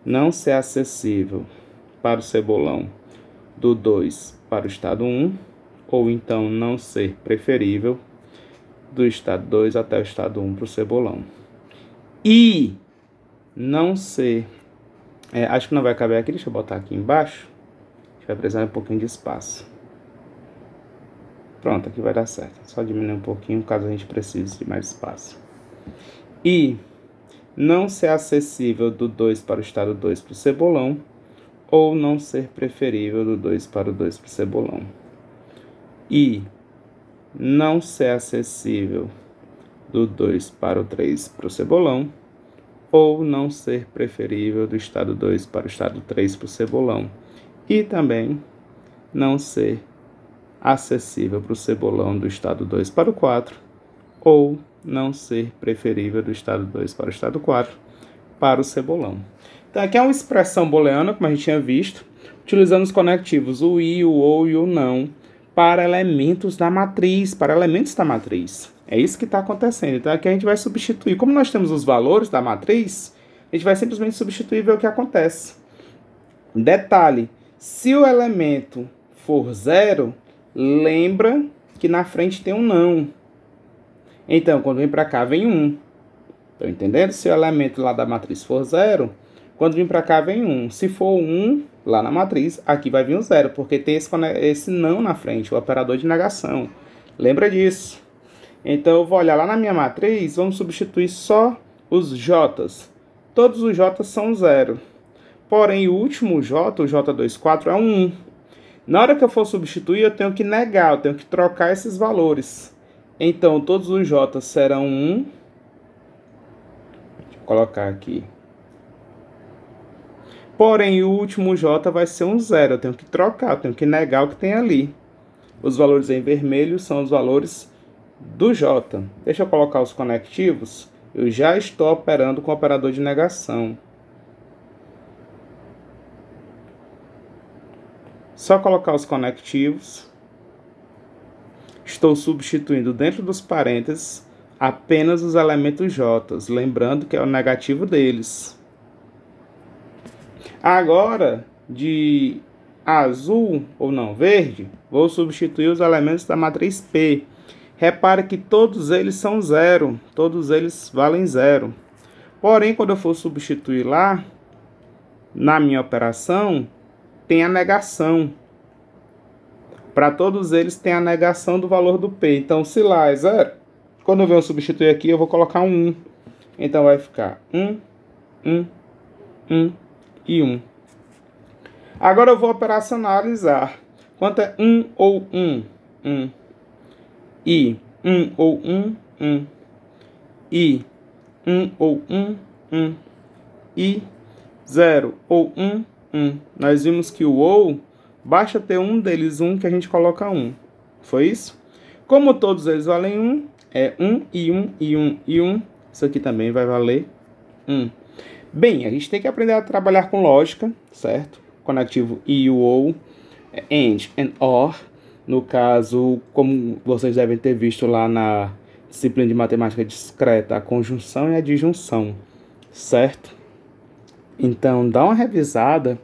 não ser acessível para o cebolão do 2 para o estado 1, ou então não ser preferível do estado 2 até o estado 1 para o cebolão. E não ser... acho que não vai caber aqui, deixa eu botar aqui embaixo. Vai precisar de um pouquinho de espaço. Pronto, aqui vai dar certo. Só diminuir um pouquinho, caso a gente precise de mais espaço. E não ser acessível do 2 para o estado 2 para o cebolão, ou não ser preferível do 2 para o 2 para o cebolão. E não ser acessível do 2 para o 3 para o cebolão, ou não ser preferível do estado 2 para o estado 3 para o cebolão. E também não ser acessível para o cebolão do estado 2 para o 4, ou não ser preferível do estado 2 para o estado 4 para o cebolão. Então aqui é uma expressão booleana, como a gente tinha visto, utilizando os conectivos o e, o ou e o não para elementos da matriz, É isso que está acontecendo. Então aqui a gente vai substituir. Como nós temos os valores da matriz, a gente vai simplesmente substituir e ver o que acontece. Detalhe, se o elemento for 0, lembra que na frente tem um não. Então, quando vem para cá, vem 1. Estão entendendo? Se o elemento lá da matriz for 0, quando vir para cá, vem 1. Se for 1, lá na matriz, aqui vai vir o 0, porque tem esse não na frente, o operador de negação. Lembra disso? Então, eu vou olhar lá na minha matriz, vamos substituir só os J's. Todos os J's são 0. Porém, o último J, o J24, é um 1. Na hora que eu for substituir, eu tenho que negar, eu tenho que trocar esses valores. Então, todos os J serão 1. Deixa eu colocar aqui. Porém, o último J vai ser um 0. Eu tenho que trocar, eu tenho que negar o que tem ali. Os valores em vermelho são os valores do J. Deixa eu colocar os conectivos. Eu já estou operando com o operador de negação. Só colocar os conectivos. Estou substituindo dentro dos parênteses apenas os elementos J, lembrando que é o negativo deles. Agora, de azul, ou não, verde, vou substituir os elementos da matriz P. Repare que todos eles são 0, todos eles valem 0. Porém, quando eu for substituir lá, na minha operação, tem a negação. Para todos eles tem a negação do valor do P. Então, se lá é 0, quando eu venho substituir aqui, eu vou colocar um 1. Então, vai ficar 1, 1, 1 e 1. Agora eu vou operacionalizar. Quanto é 1 ou 1? 1. I, 1 ou 1, 1. I, 1 ou 1, 1. I, 0 ou 1, 1. Nós vimos que o ou, basta ter um deles 1 que a gente coloca 1. Foi isso? Como todos eles valem 1, é 1 e 1 e 1 e 1. Isso aqui também vai valer 1. Bem, a gente tem que aprender a trabalhar com lógica, certo? Conectivo e o ou, and or. No caso, como vocês devem ter visto lá na disciplina de matemática discreta, a conjunção e a disjunção, certo? Então, dá uma revisada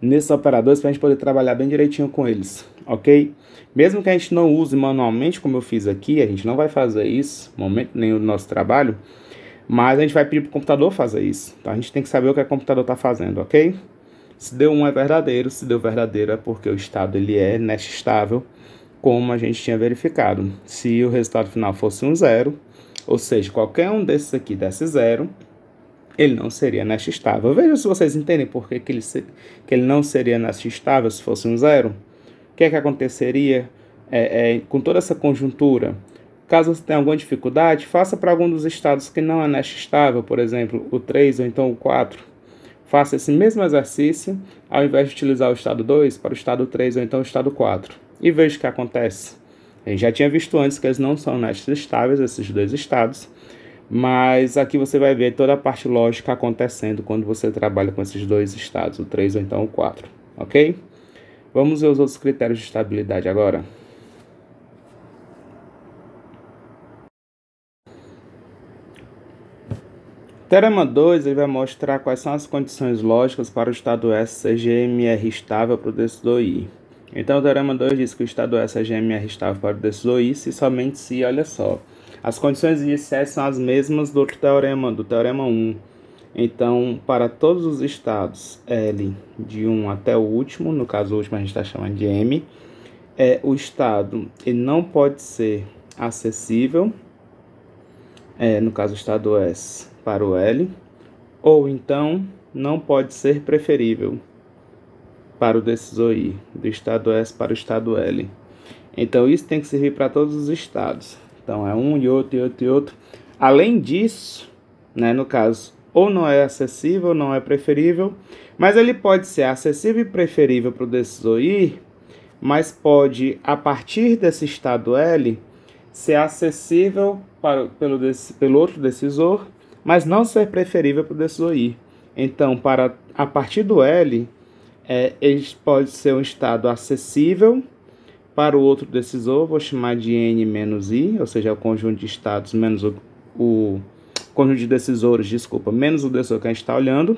nesses operadores para a gente poder trabalhar bem direitinho com eles, ok? Mesmo que a gente não use manualmente, como eu fiz aqui, a gente não vai fazer isso, momento nenhum do nosso trabalho, mas a gente vai pedir para o computador fazer isso. Então, a gente tem que saber o que o computador está fazendo, ok? Se deu 1 é verdadeiro, se deu verdadeiro é porque o estado ele é Nash estável, como a gente tinha verificado. Se o resultado final fosse um 0, ou seja, qualquer um desses aqui desse 0, ele não seria Nash estável. Veja se vocês entendem por que ele não seria Nash estável se fosse um 0. O que é que aconteceria com toda essa conjuntura? Caso você tenha alguma dificuldade, faça para algum dos estados que não é Nash estável, por exemplo, o 3 ou então o 4. Faça esse mesmo exercício, ao invés de utilizar o estado 2, para o estado 3 ou então o estado 4. E veja o que acontece. A gente já tinha visto antes que eles não são Nash estáveis, esses dois estados. Mas aqui você vai ver toda a parte lógica acontecendo quando você trabalha com esses dois estados, o 3 ou então o 4. Ok? Vamos ver os outros critérios de estabilidade agora. Teorema 2 ele vai mostrar quais são as condições lógicas para o estado S ser GMR estável para o decisor I. Então, o teorema 2 diz que o estado S é GMR estável para o decisor I se somente se, olha só, as condições iniciais são as mesmas do outro teorema, do teorema 1. Então, para todos os estados L de 1 até o último, no caso o último a gente está chamando de M, o estado ele não pode ser acessível, no caso o estado S para o L, ou então não pode ser preferível para o decisor I, do estado S para o estado L. Então isso tem que servir para todos os estados. Então é um e outro e outro e outro. Além disso, no caso, ou não é acessível, ou não é preferível, mas ele pode ser acessível e preferível para o decisor I, mas pode, a partir desse estado L, ser acessível pelo outro decisor, mas não ser preferível para o decisor I. Então, a partir do L, ele pode ser um estado acessível para o outro decisor, vou chamar de N menos I, ou seja, o conjunto de estados menos o conjunto de decisores, menos o decisor que a gente está olhando,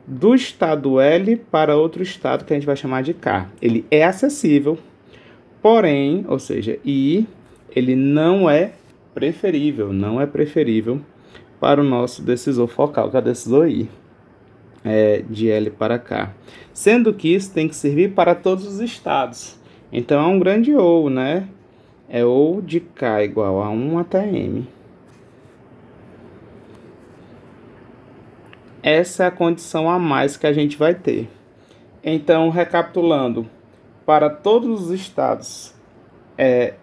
do estado L para outro estado que a gente vai chamar de K. Ele é acessível, Porém, ou seja, I, ele não é preferível para o nosso decisor focal, que é o decisor I, de L para K. Sendo que isso tem que servir para todos os estados. Então é um grande ou, né? É ou de K igual a 1 até M. Essa é a condição a mais que a gente vai ter. Então, recapitulando, para todos os estados,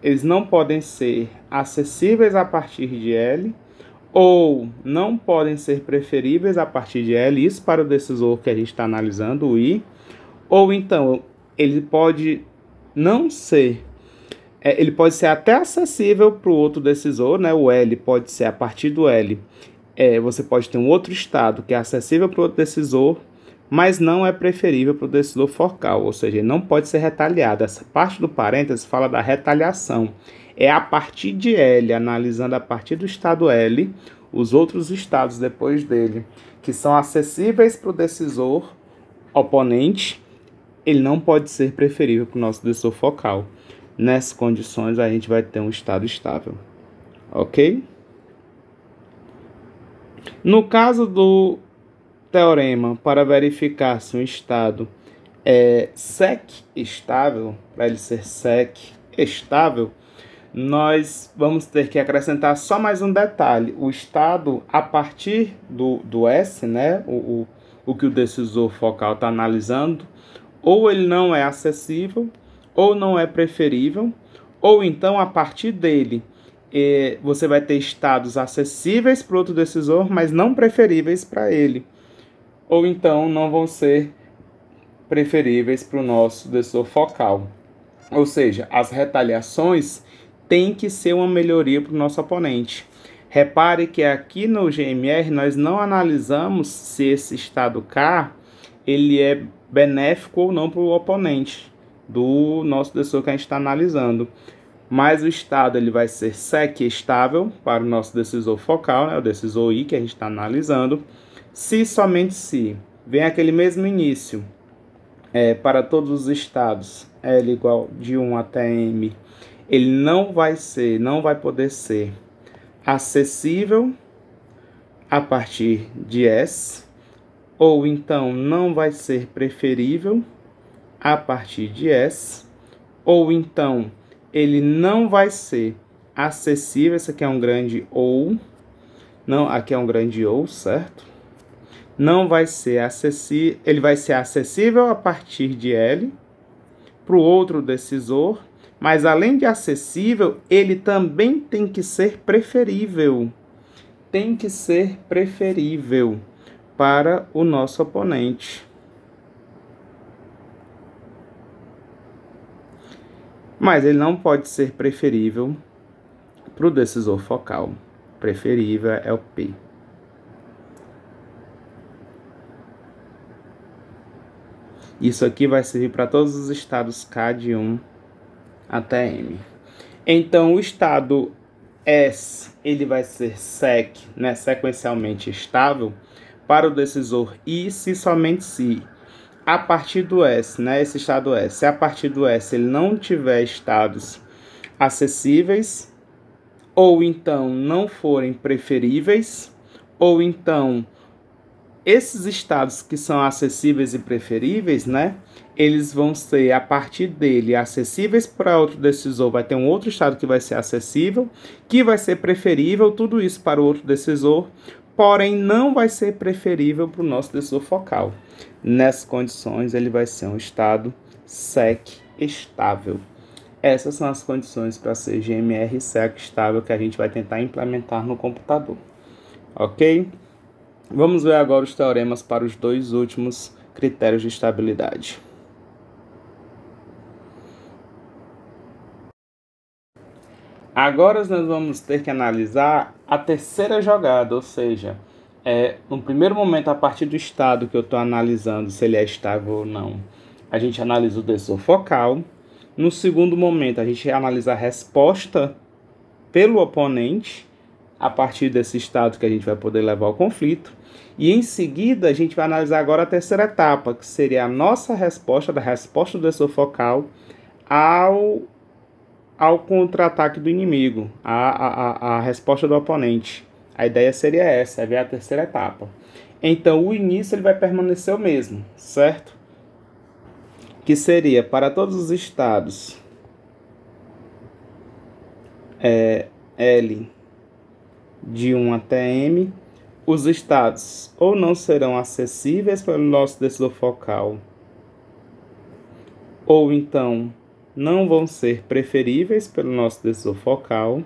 eles não podem ser acessíveis a partir de L, ou não podem ser preferíveis a partir de L, isso para o decisor que a gente está analisando, o I, ou então ele pode não ser, ele pode ser até acessível para o outro decisor, né? O L pode ser a partir do L, você pode ter um outro estado que é acessível para o outro decisor, mas não é preferível para o decisor focal, ou seja, ele não pode ser retaliado. Essa parte do parênteses fala da retaliação. É a partir de L, analisando a partir do estado L, os outros estados depois dele, que são acessíveis para o decisor oponente, ele não pode ser preferível para o nosso decisor focal. Nessas condições, a gente vai ter um estado estável. Ok? No caso do teorema para verificar se um estado é sec estável, para ele ser sec estável, nós vamos ter que acrescentar só mais um detalhe. O estado a partir do S, né, o que o decisor focal está analisando, ou ele não é acessível, ou não é preferível, ou então a partir dele você vai ter estados acessíveis para o outro decisor, mas não preferíveis para ele. Ou então não vão ser preferíveis para o nosso decisor focal. Ou seja, as retaliações têm que ser uma melhoria para o nosso oponente. Repare que aqui no GMR nós não analisamos se esse estado K ele é benéfico ou não para o oponente do nosso decisor que a gente está analisando. Mas o estado ele vai ser sec estável para o nosso decisor focal, né, o decisor I que a gente está analisando, se somente se vem aquele mesmo início para todos os estados L igual de 1 até M, ele não vai poder ser acessível a partir de S, ou então não vai ser preferível a partir de S, ou então ele não vai ser acessível, esse aqui é um grande ou, não, aqui é um grande ou, certo? Não vai ser acessível, ele vai ser acessível a partir de L para o outro decisor, mas além de acessível, ele também tem que ser preferível. Tem que ser preferível para o nosso oponente. Mas ele não pode ser preferível para o decisor focal. Preferível é o P. Isso aqui vai servir para todos os estados K de 1 até M. Então, o estado S ele vai ser sec, né, sequencialmente estável, para o decisor I, se somente se a partir do S, né, esse estado S, se a partir do S ele não tiver estados acessíveis, ou então não forem preferíveis, ou então esses estados que são acessíveis e preferíveis, né, eles vão ser, a partir dele, acessíveis para outro decisor, vai ter um outro estado que vai ser acessível, que vai ser preferível, tudo isso para o outro decisor, porém não vai ser preferível para o nosso decisor focal. Nessas condições, ele vai ser um estado sec estável. Essas são as condições para ser GMR sec estável que a gente vai tentar implementar no computador. Ok? Vamos ver agora os teoremas para os dois últimos critérios de estabilidade. Agora nós vamos ter que analisar a terceira jogada, ou seja, no primeiro momento, a partir do estado que eu estou analisando, se ele é estável ou não, a gente analisa o decisor focal. No segundo momento, a gente analisa a resposta pelo oponente, a partir desse estado que a gente vai poder levar ao conflito. E em seguida, a gente vai analisar agora a terceira etapa, que seria a nossa resposta, da resposta do decisor focal ao ao contra-ataque do inimigo, a resposta do oponente. A ideia seria essa, é ver a terceira etapa. Então, o início ele vai permanecer o mesmo, certo? Que seria para todos os estados L de 1 até M, os estados ou não serão acessíveis pelo nosso decisor focal, ou então não vão ser preferíveis pelo nosso decisor focal,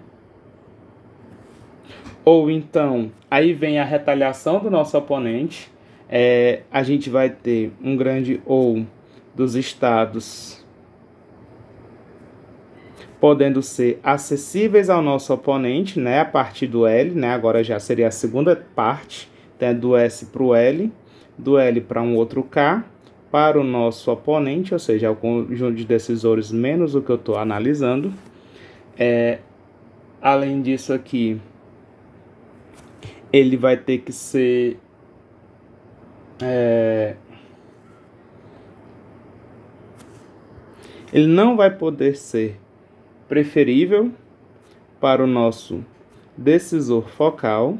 ou então, aí vem a retaliação do nosso oponente, a gente vai ter um grande ou dos estados podendo ser acessíveis ao nosso oponente, né, a partir do L, né, agora já seria a segunda parte, né, do S para o L, do L para um outro K, para o nosso oponente, ou seja, é o conjunto de decisores menos o que eu estou analisando. Além disso aqui, ele vai ter que ser ele não vai poder ser preferível para o nosso decisor focal,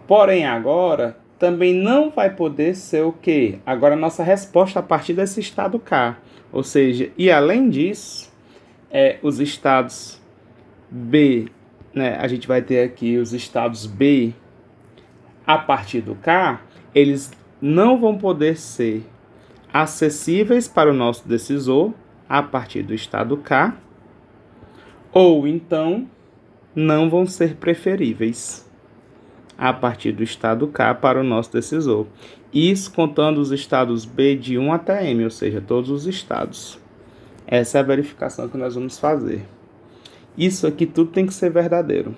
porém agora também não vai poder ser o quê? Agora a nossa resposta a partir desse estado K, ou seja, e além disso, os estados B, né, a gente vai ter aqui os estados B a partir do K, eles não vão poder ser acessíveis para o nosso decisor a partir do estado K, ou então não vão ser preferíveis a partir do estado K para o nosso decisor. Isso contando os estados B de 1 até M, ou seja, todos os estados. Essa é a verificação que nós vamos fazer. Isso aqui tudo tem que ser verdadeiro.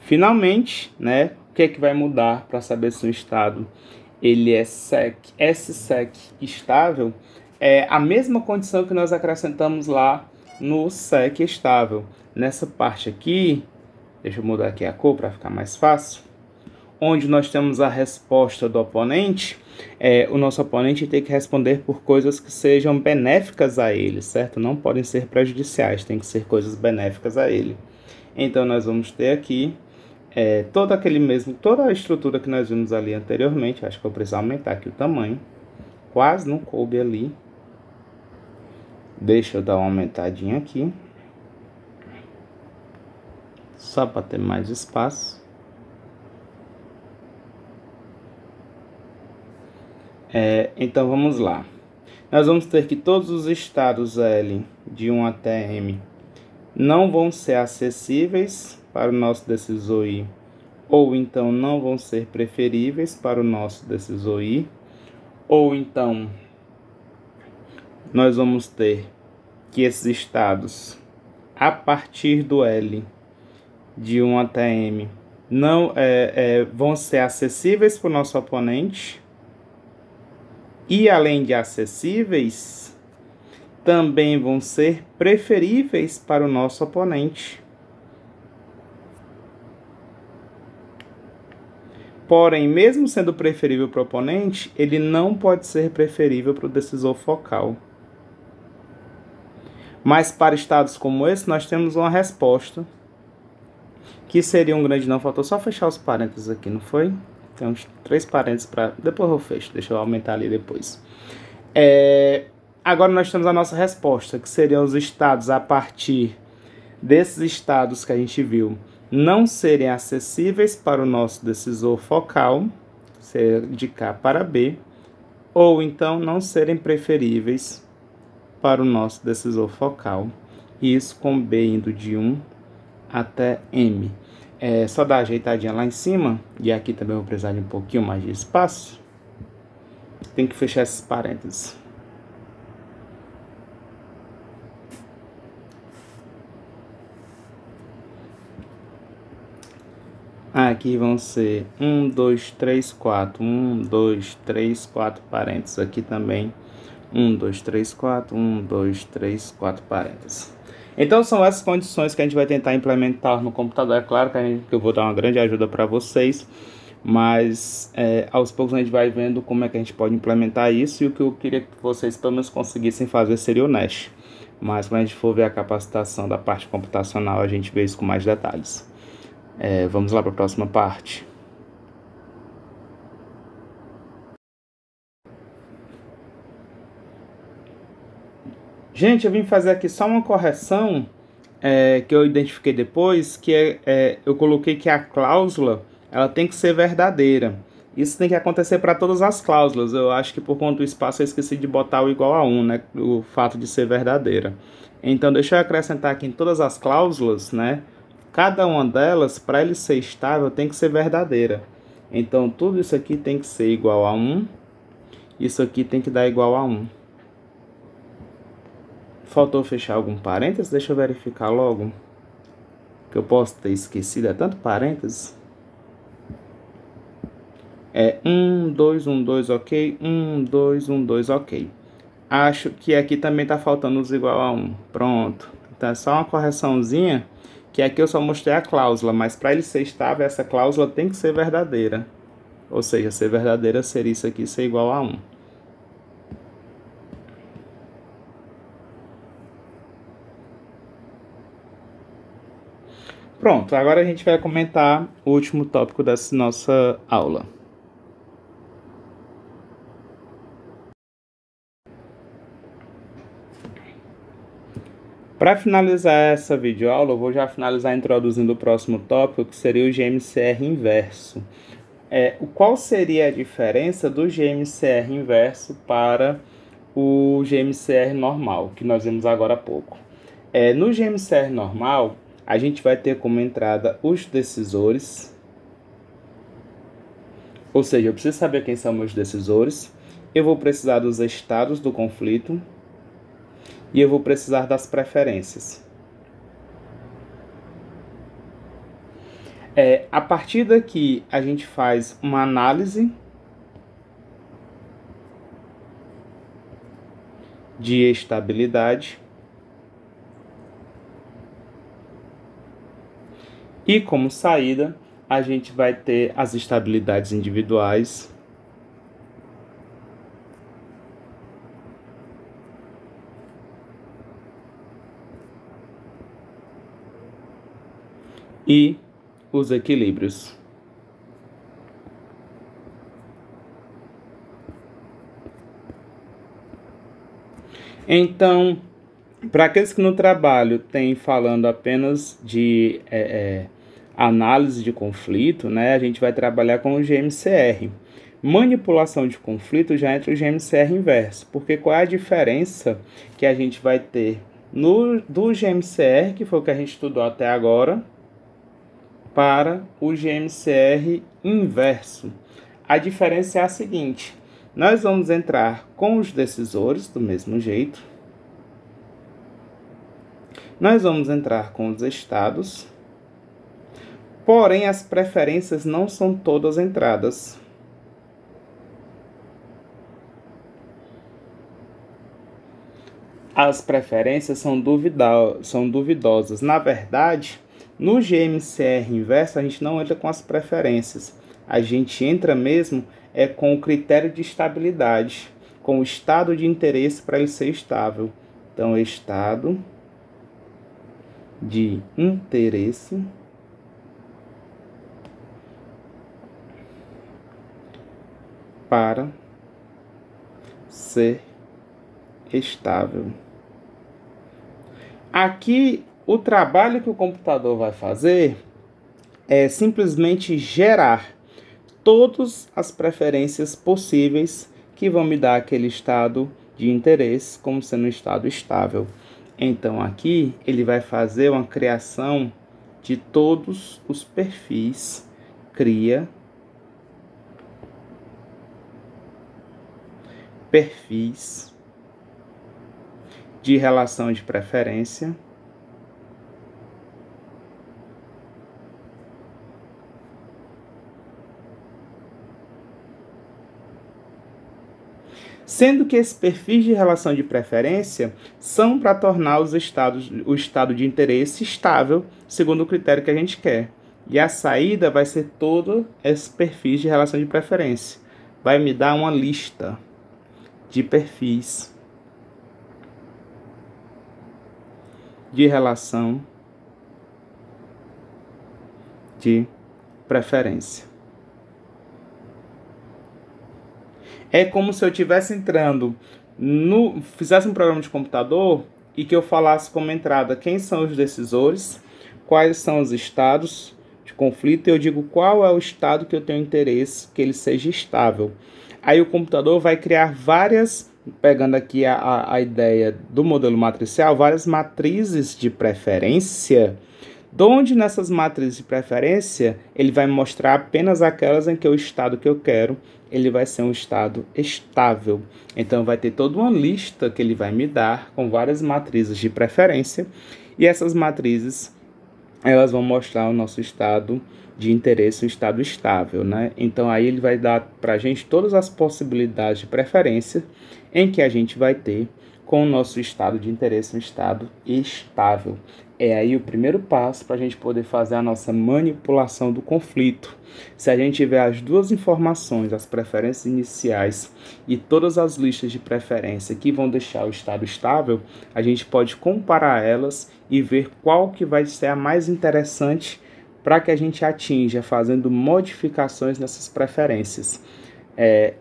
Finalmente, né, o que é que vai mudar para saber se um estado ele é SSEC estável? É a mesma condição que nós acrescentamos lá no SEC estável. Nessa parte aqui, deixa eu mudar aqui a cor para ficar mais fácil, onde nós temos a resposta do oponente, o nosso oponente tem que responder por coisas que sejam benéficas a ele, certo? Não podem ser prejudiciais, tem que ser coisas benéficas a ele. Então nós vamos ter aqui toda a estrutura que nós vimos ali anteriormente. Acho que eu preciso aumentar aqui o tamanho, quase não coube ali. Deixa eu dar uma aumentadinha aqui, só para ter mais espaço. Então vamos lá. Nós vamos ter que todos os estados L de 1 até M não vão ser acessíveis para o nosso decisor I, ou então não vão ser preferíveis para o nosso decisor I, ou então nós vamos ter que esses estados a partir do L de 1 até M não vão ser acessíveis para o nosso oponente, e além de acessíveis, também vão ser preferíveis para o nosso oponente. Porém, mesmo sendo preferível para o oponente, ele não pode ser preferível para o decisor focal. Mas para estados como esse, nós temos uma resposta, que seria um grande não. Faltou só fechar os parênteses aqui, não foi? Tem uns 3 parênteses para... Depois eu fecho, deixa eu aumentar ali depois. Agora nós temos a nossa resposta, que seriam os estados a partir desses estados que a gente viu não serem acessíveis para o nosso decisor focal, ser de K para B, ou então não serem preferíveis para o nosso decisor focal, e isso com B indo de 1 até M. Só dar uma ajeitadinha lá em cima, e aqui também vou precisar de um pouquinho mais de espaço. Tem que fechar esses parênteses. Aqui vão ser 1, 2, 3, 4. 1, 2, 3, 4 parênteses. Aqui também 1, 2, 3, 4. 1, 2, 3, 4 parênteses. Então são essas condições que a gente vai tentar implementar no computador. É claro que eu vou dar uma grande ajuda para vocês, mas aos poucos a gente vai vendo como é que a gente pode implementar isso, e o que eu queria que vocês pelo menos conseguissem fazer seria o Nash. mas quando a gente for ver a capacitação da parte computacional, a gente vê isso com mais detalhes. Vamos lá para a próxima parte. Gente, eu vim fazer aqui só uma correção que eu identifiquei depois, que eu coloquei que a cláusula ela tem que ser verdadeira. Isso tem que acontecer para todas as cláusulas. Eu acho que por conta do espaço eu esqueci de botar o igual a 1, né? O fato de ser verdadeira. Então deixa eu acrescentar aqui em todas as cláusulas, né? Cada uma delas, para ele ser estável, tem que ser verdadeira. Então tudo isso aqui tem que ser igual a 1. Isso aqui tem que dar igual a 1. Faltou fechar algum parênteses? Deixa eu verificar logo. Que eu posso ter esquecido. É tanto parênteses. 1, 2, 1, 2, ok. 1, 2, 1, 2, ok. Acho que aqui também está faltando os igual a 1. Pronto. Então é só uma correçãozinha. Que aqui eu só mostrei a cláusula. Mas para ele ser estável, essa cláusula tem que ser verdadeira. Ou seja, ser verdadeira seria isso aqui ser igual a 1. Pronto, agora a gente vai comentar o último tópico dessa nossa aula. Para finalizar essa videoaula, eu vou já finalizar introduzindo o próximo tópico, que seria o GMCR inverso. Qual seria a diferença do GMCR inverso para o GMCR normal, que nós vimos agora há pouco? No GMCR normal, a gente vai ter como entrada os decisores, ou seja, eu preciso saber quem são meus decisores, eu vou precisar dos estados do conflito e eu vou precisar das preferências. A partir daqui, a gente faz uma análise de estabilidade e, como saída, a gente vai ter as estabilidades individuais e os equilíbrios. Então, para aqueles que no trabalho têm falando apenas de análise de conflito, né, a gente vai trabalhar com o GMCR. Manipulação de conflito já entra o GMCR inverso, porque qual é a diferença que a gente vai ter do GMCR, que foi o que a gente estudou até agora, para o GMCR inverso? A diferença é a seguinte: nós vamos entrar com os decisores do mesmo jeito, nós vamos entrar com os estados, porém as preferências não são todas entradas. As preferências são duvidosas. Na verdade, no GMCR inverso, a gente não entra com as preferências. A gente entra mesmo com o critério de estabilidade, com o estado de interesse para ele ser estável. Então, estado de interesse para ser estável. Aqui, o trabalho que o computador vai fazer é simplesmente gerar todas as preferências possíveis que vão me dar aquele estado de interesse como sendo um estado estável. Então, aqui, ele vai fazer uma criação de todos os perfis, cria perfis de relação de preferência sendo que esses perfis de relação de preferência são para tornar o estado de interesse estável, segundo o critério que a gente quer. E a saída vai ser todo esse perfis de relação de preferência. Vai me dar uma lista de perfis de relação de preferência. É como se eu estivesse entrando fizesse um programa de computador e que eu falasse como entrada quem são os decisores, quais são os estados de conflito, e eu digo qual é o estado que eu tenho interesse que ele seja estável. Aí o computador vai criar pegando aqui a ideia do modelo matricial, várias matrizes de preferência, onde nessas matrizes de preferência ele vai mostrar apenas aquelas em que o estado que eu quero ele vai ser um estado estável. Então vai ter toda uma lista que ele vai me dar com várias matrizes de preferência, e essas matrizes elas vão mostrar o nosso estado de interesse, um estado estável, né? Então aí ele vai dar para a gente todas as possibilidades de preferência em que a gente vai ter com o nosso estado de interesse, um estado estável. É aí o primeiro passo para a gente poder fazer a nossa manipulação do conflito. Se a gente tiver as duas informações, as preferências iniciais e todas as listas de preferência que vão deixar o estado estável, a gente pode comparar elas e ver qual que vai ser a mais interessante para que a gente atinja, fazendo modificações nessas preferências.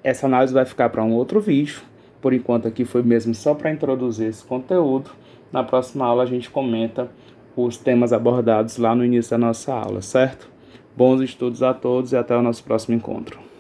Essa análise vai ficar para um outro vídeo. Por enquanto aqui foi mesmo só para introduzir esse conteúdo. Na próxima aula a gente comenta os temas abordados lá no início da nossa aula, certo? Bons estudos a todos e até o nosso próximo encontro.